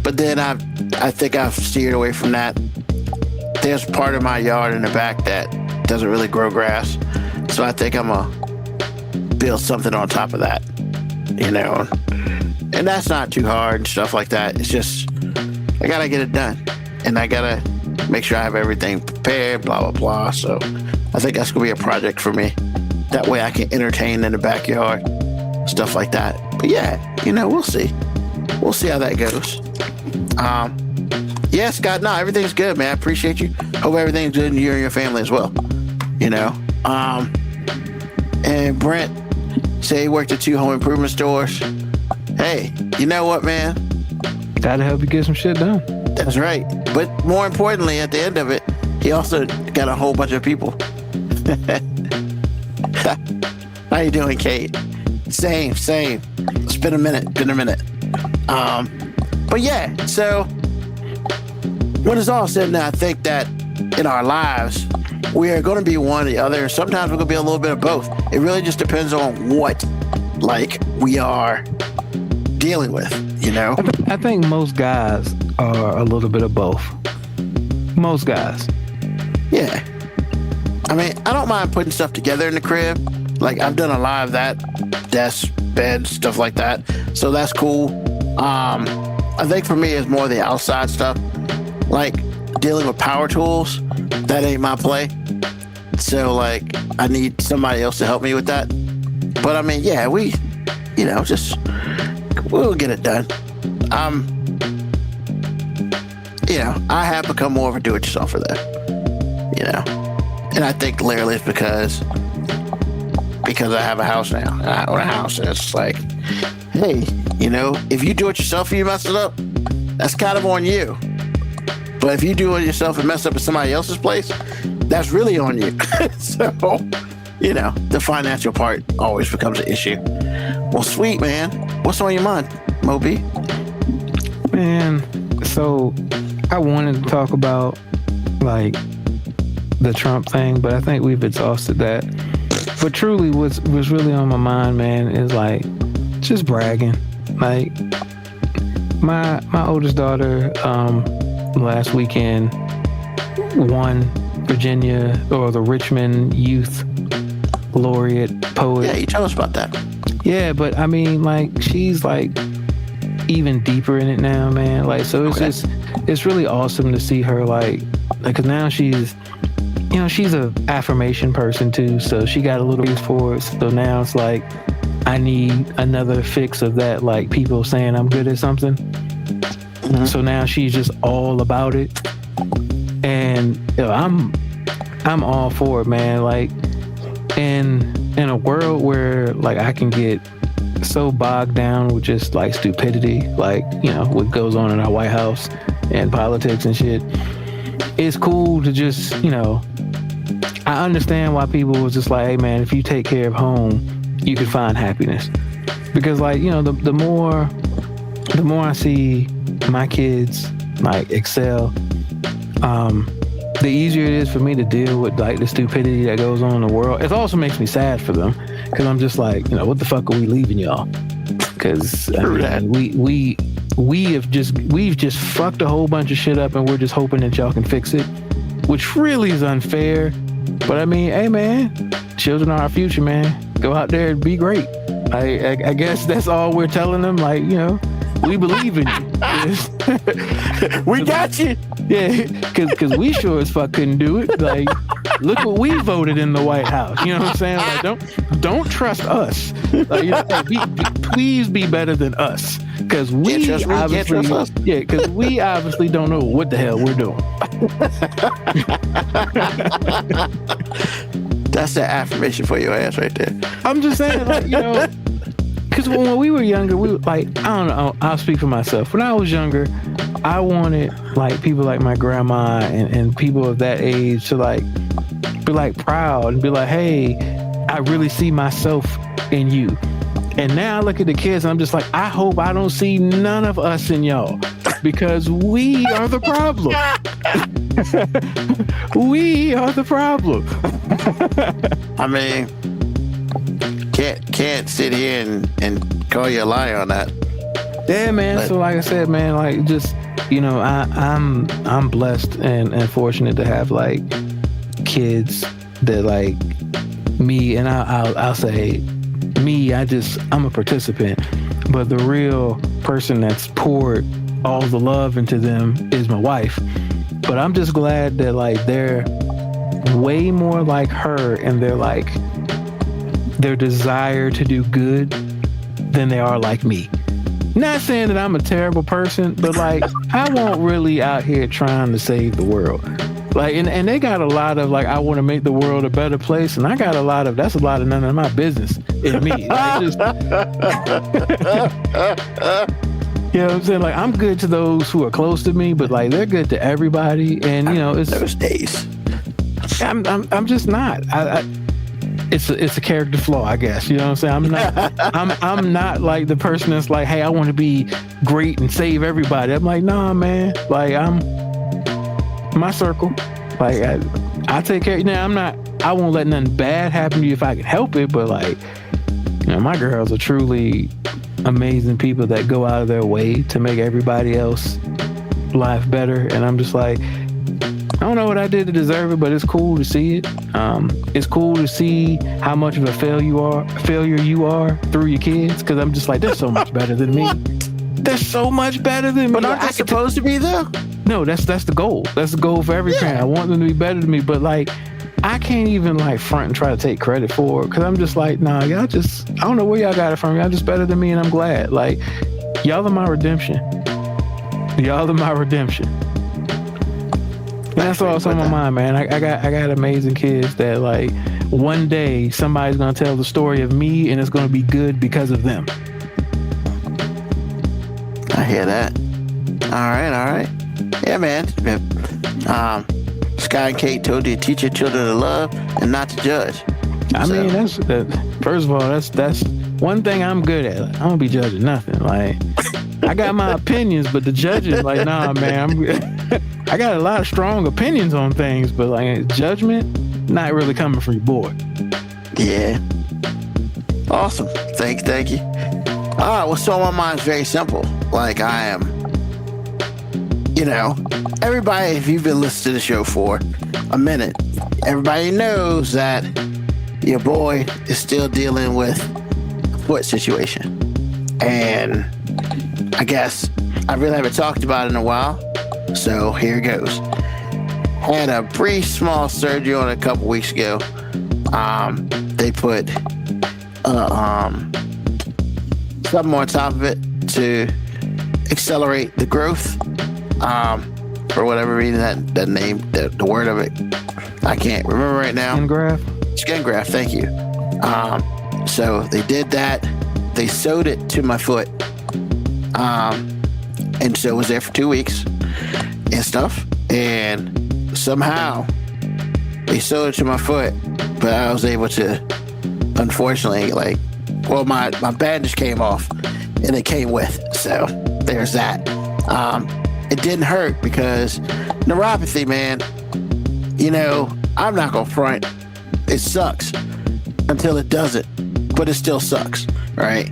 But then I think I've steered away from that. There's part of my yard in the back that doesn't really grow grass, so I think I'm gonna build something on top of that, you know. And that's not too hard and stuff like that. It's just I gotta get it done, and I gotta make sure I have everything prepared, blah blah blah. So I think that's gonna be a project for me. That way I can entertain in the backyard, stuff like that. But yeah, you know, we'll see how that goes. Yeah, Scott, no, everything's good, man. I appreciate you. Hope everything's good in you and your family as well. You know, and Brent say he worked at 2 home improvement stores. Hey, you know what, man? Gotta help you get some shit done. That's right. But more importantly, at the end of it, he also got a whole bunch of people. How you doing, Kate? Same. It's been a minute. But yeah, so when it's all said and done, I think that in our lives, we are going to be one or the other. Sometimes we're going to be a little bit of both. It really just depends on what, like, we are dealing with, you know? I think most guys are a little bit of both. Most guys. Yeah. I mean, I don't mind putting stuff together in the crib. Like, I've done a lot of that. Desk, bed, stuff like that. So that's cool. I think for me, it's more the outside stuff. Like, dealing with power tools, that ain't my play. So, like, I need somebody else to help me with that. But, I mean, yeah, we'll get it done. You know, I have become more of a do-it-yourselfer there. You know? And I think literally it's because I have a house now. I own a house, and it's like, hey, you know, if you do it yourself and you mess it up, that's kind of on you. But if you do it yourself and mess up at somebody else's place, that's really on you. So, the financial part always becomes an issue. Well, sweet, man. What's on your mind, Moby? Man, so I wanted to talk about like the Trump thing, but I think we've exhausted that. But truly, what's really on my mind, man, is like just bragging. Like my oldest daughter, last weekend won Virginia or the Richmond Youth Laureate Poet. Yeah, you tell us about that. Yeah, but I mean, like she's like even deeper in it now, man. Like, so it's it's really awesome to see her like, cause now she's a affirmation person too. So she got a little use for it. So now it's like, I need another fix of that. Like people saying I'm good at something. Mm-hmm. So now she's just all about it. And I'm all for it, man. Like in a world where like I can get so bogged down with just like stupidity, like what goes on in our White House and politics and shit, it's cool to just I understand why people was just like, hey man, if you take care of home, you can find happiness. Because like the more I see my kids like excel, the easier it is for me to deal with like the stupidity that goes on in the world. It also makes me sad for them because I'm just like, what the fuck are we leaving y'all? Because we've just fucked a whole bunch of shit up and we're just hoping that y'all can fix it, which really is unfair. But I mean, hey man, children are our future, man. Go out there and be great. I guess that's all we're telling them. Like, we believe in you. We got you. Yeah, because we sure as fuck couldn't do it. Like, look what we voted in the White House. You know what I'm saying? Like, don't trust us. Like, please be better than us. Because we obviously don't know what the hell we're doing. That's the affirmation for your ass right there. I'm just saying, like, because when we were younger, we were like, I don't know, I'll speak for myself. When I was younger, I wanted like people like my grandma and people of that age to like be like proud and be like, hey, I really see myself in you. And now I look at the kids and I'm just like, I hope I don't see none of us in y'all because we are the problem. We are the problem. I mean, can't sit here and call you a liar on that. Yeah, man. But, so like I said, man, like just I'm blessed and fortunate to have like kids that like me, and I'll say me. I'm a participant, but the real person that's poured all the love into them is my wife. But I'm just glad that like they're way more like her and they're like their desire to do good than they are like me. Not saying that I'm a terrible person, but like I won't really out here trying to save the world. Like and they got a lot of like I want to make the world a better place, and I got a lot of none of my business in me. Like, just, you know what I'm saying? Like I'm good to those who are close to me, but like they're good to everybody, and it's those days. I'm just not. It's a character flaw, I guess. You know what I'm saying? I'm not like the person that's like, hey, I want to be great and save everybody. I'm like, nah, man. Like I'm my circle. Like I take care. Now I won't let nothing bad happen to you if I can help it. But like, my girls are truly amazing people that go out of their way to make everybody else life better. And I'm just like, I don't know what I did to deserve it, but it's cool to see it. It's cool to see how much of a failure you are through your kids. Because I'm just like, they're so much better than me. They're so much better than me. But aren't they supposed to be though? No, that's the goal. That's the goal for every parent. I want them to be better than me, but like, I can't even like front and try to take credit for it because I'm just like, nah, I don't know where y'all got it from. Y'all just better than me, and I'm glad. Like, y'all are my redemption. Y'all are my redemption. And that's all that's on my mind, man. I got amazing kids that like one day somebody's gonna tell the story of me, and it's gonna be good because of them. I hear that. All right. Yeah, man. Sky and Kate told you to teach your children to love and not to judge. I mean, that's first of all, that's one thing I'm good at. I don't be judging nothing. Like, I got my opinions, but the judging, like, nah, man, I got a lot of strong opinions on things, but like judgment, not really coming from your boy. Yeah. Awesome. Thank you. All right. Well, so on my mind is very simple. Like, I am, everybody, if you've been listening to the show for a minute, everybody knows that your boy is still dealing with a foot situation. And I guess I really haven't talked about it in a while. So here it goes. Had a brief small surgery on it a couple weeks ago. They put something on top of it to accelerate the growth. For whatever reason, that name, the word of it, I can't remember right now. Skin graft, thank you. So they did that. They sewed it to my foot. And so it was there for 2 weeks and stuff. And somehow they sewed it to my foot, but I was able to, unfortunately, my bandage came off and it came with. So there's that. It didn't hurt because neuropathy, man, I'm not going to front. It sucks until it doesn't, but it still sucks, right?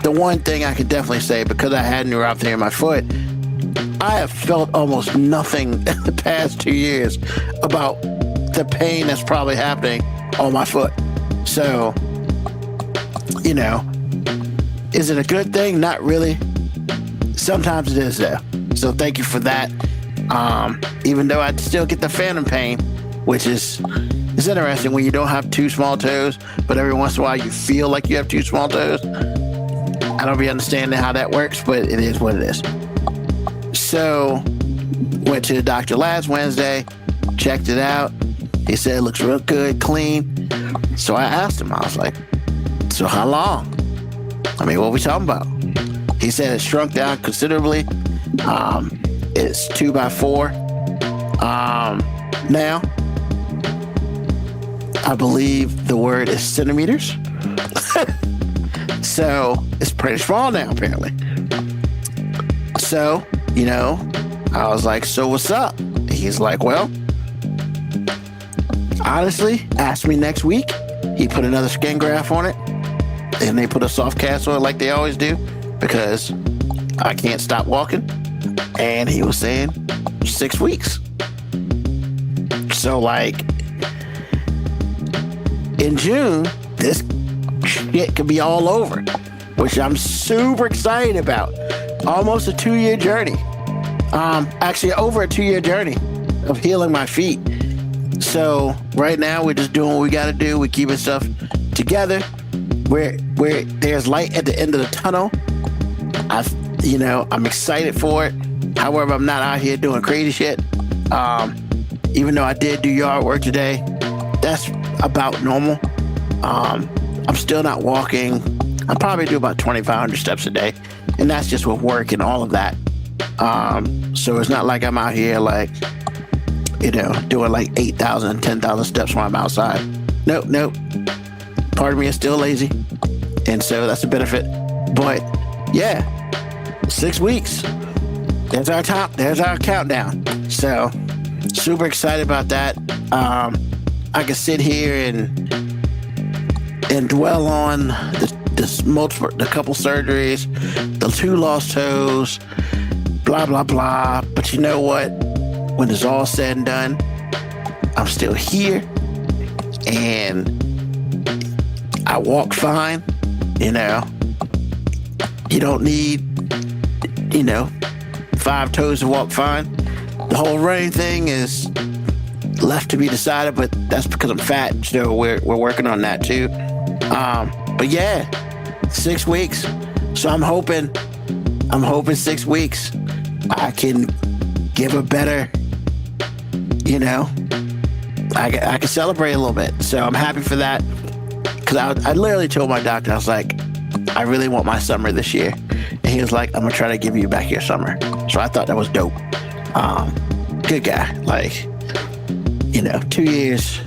The one thing I can definitely say, because I had neuropathy in my foot, I have felt almost nothing in the past 2 years about the pain that's probably happening on my foot. So, is it a good thing? Not really. Sometimes it is, though. So thank you for that. Even though I still get the phantom pain, which is interesting when you don't have two small toes, but every once in a while you feel like you have two small toes. I don't be understanding how that works, but it is what it is. So went to the doctor last Wednesday, checked it out. He said it looks real good, clean. So I asked him, I was like, so how long? I mean, what are we talking about? He said it shrunk down considerably. It's 2x4. Now, I believe the word is centimeters. So it's pretty small now, apparently. So, I was like, so what's up? He's like, well, honestly, ask me next week. He put another skin graft on it, and they put a soft cast on it like they always do, because I can't stop walking. And he was saying 6 weeks. So, in June, this shit could be all over, which I'm super excited about. Almost a 2-year journey. Actually, over a 2-year journey of healing my feet. So right now, we're just doing what we got to do. We're keeping stuff together. Where there's light at the end of the tunnel. I'm excited for it. However, I'm not out here doing crazy shit. Even though I did do yard work today, that's about normal. I'm still not walking. I probably do about 2,500 steps a day, and that's just with work and all of that. So it's not like I'm out here doing 8,000, 10,000 steps when I'm outside. Nope. Part of me is still lazy, and so that's a benefit. But yeah, 6 weeks. There's our countdown. So super excited about that. I can sit here and dwell on the couple surgeries, the 2 lost toes, blah blah blah. But you know what? When it's all said and done, I'm still here, and I walk fine. You don't need 5 toes to walk fine. The whole running thing is left to be decided, but that's because I'm fat. So we're working on that too. But yeah, 6 weeks. So I'm hoping 6 weeks I can give a better, I can celebrate a little bit. So I'm happy for that, because I literally told my doctor, I was like, I really want my summer this year. And he was like, I'm gonna try to give you back your summer. So I thought that was dope. Good guy. 2 years,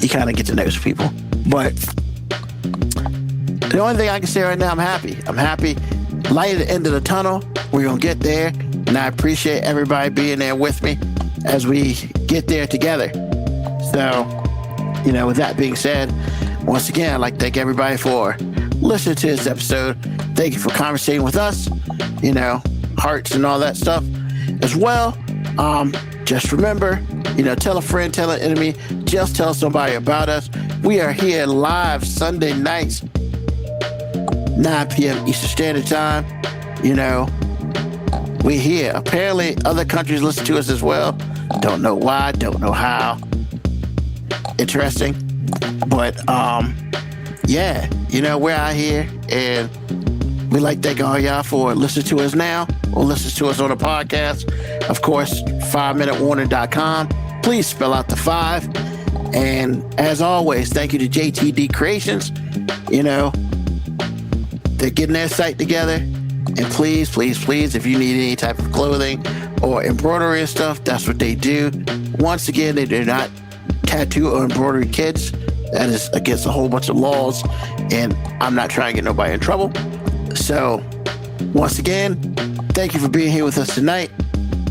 you kind of get to know some people. But the only thing I can say right now, I'm happy. I'm happy. Light at the end of the tunnel. We're going to get there. And I appreciate everybody being there with me as we get there together. So, with that being said, once again, I'd like to thank everybody for listening to this episode. Thank you for conversating with us, hearts and all that stuff as well. Just remember, tell a friend, tell an enemy, just tell somebody about us. We are here live Sunday nights, 9 p.m. Eastern Standard Time. We're here. Apparently, other countries listen to us as well. Don't know why, don't know how. Interesting. But, we're out here, and we'd like to thank all y'all for listening to us now or listening to us on the podcast. Of course, 5minutewarning.com. Please spell out the 5. And as always, thank you to JTD Creations. They're getting their site together. And please, if you need any type of clothing or embroidery and stuff, that's what they do. Once again, they're not tattoo or embroidery kids. That is against a whole bunch of laws, and I'm not trying to get nobody in trouble. So, once again, thank you for being here with us tonight.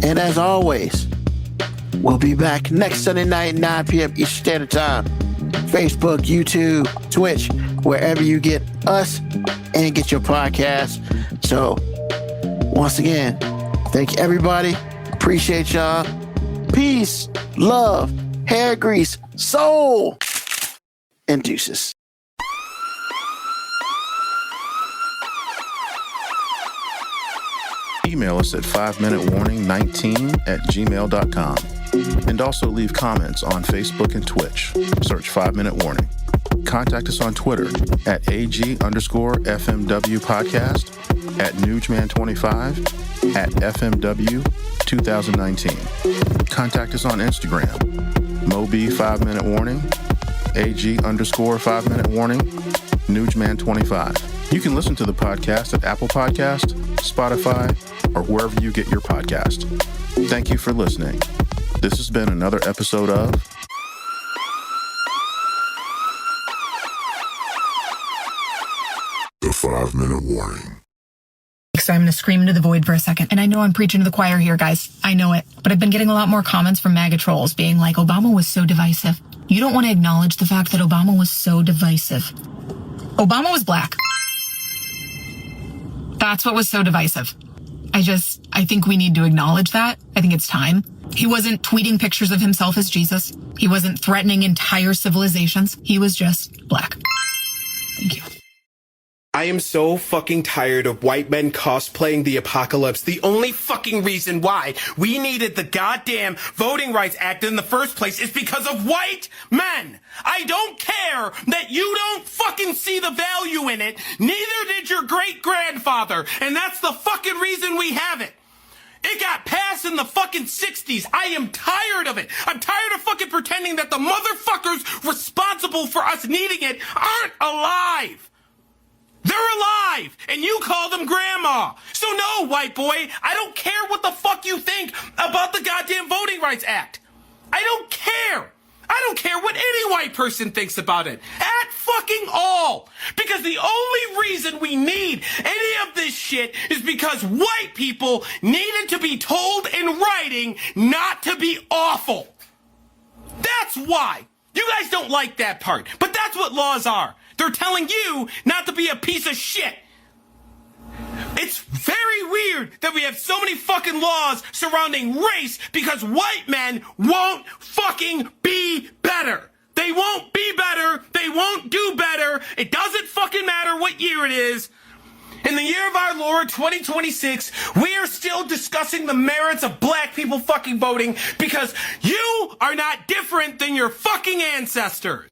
And as always, we'll be back next Sunday night, 9 p.m. Eastern Standard Time. Facebook, YouTube, Twitch, wherever you get us and get your podcast. So, once again, thank you, everybody. Appreciate y'all. Peace, love, hair grease, soul, and deuces. Email us at 5minutewarning19@gmail.com. And also leave comments on Facebook and Twitch. Search 5 Minute Warning. Contact us on Twitter at AG_FMW podcast, at Newsman25, at FMW 2019. Contact us on Instagram, Moby 5 Minute Warning, AG_5 Minute Warning, Newsman25. You can listen to the podcast at Apple Podcast, Spotify, or wherever you get your podcast. Thank you for listening. This has been another episode of The 5 Minute Warning. So I'm going to scream into the void for a second. And I know I'm preaching to the choir here, guys. I know it. But I've been getting a lot more comments from MAGA trolls being like, Obama was so divisive. You don't want to acknowledge the fact that Obama was so divisive. Obama was black. That's what was so divisive. I think we need to acknowledge that. I think it's time. He wasn't tweeting pictures of himself as Jesus. He wasn't threatening entire civilizations. He was just black. Thank you. I am so fucking tired of white men cosplaying the apocalypse. The only fucking reason why we needed the goddamn Voting Rights Act in the first place is because of white men. I don't care that you don't fucking see the value in it. Neither did your great-grandfather. And that's the fucking reason we have it. It got passed in the fucking 60s. I am tired of it. I'm tired of fucking pretending that the motherfuckers responsible for us needing it aren't alive. They're alive, and you call them grandma. So no, white boy, I don't care what the fuck you think about the goddamn Voting Rights Act. I don't care. I don't care what any white person thinks about it. At fucking all. Because the only reason we need any of this shit is because white people needed to be told in writing not to be awful. That's why. You guys don't like that part, but that's what laws are. They're telling you not to be a piece of shit. It's very weird that we have so many fucking laws surrounding race because white men won't fucking be better. They won't be better. They won't do better. It doesn't fucking matter what year it is. In the year of our Lord, 2026, we are still discussing the merits of black people fucking voting because you are not different than your fucking ancestors.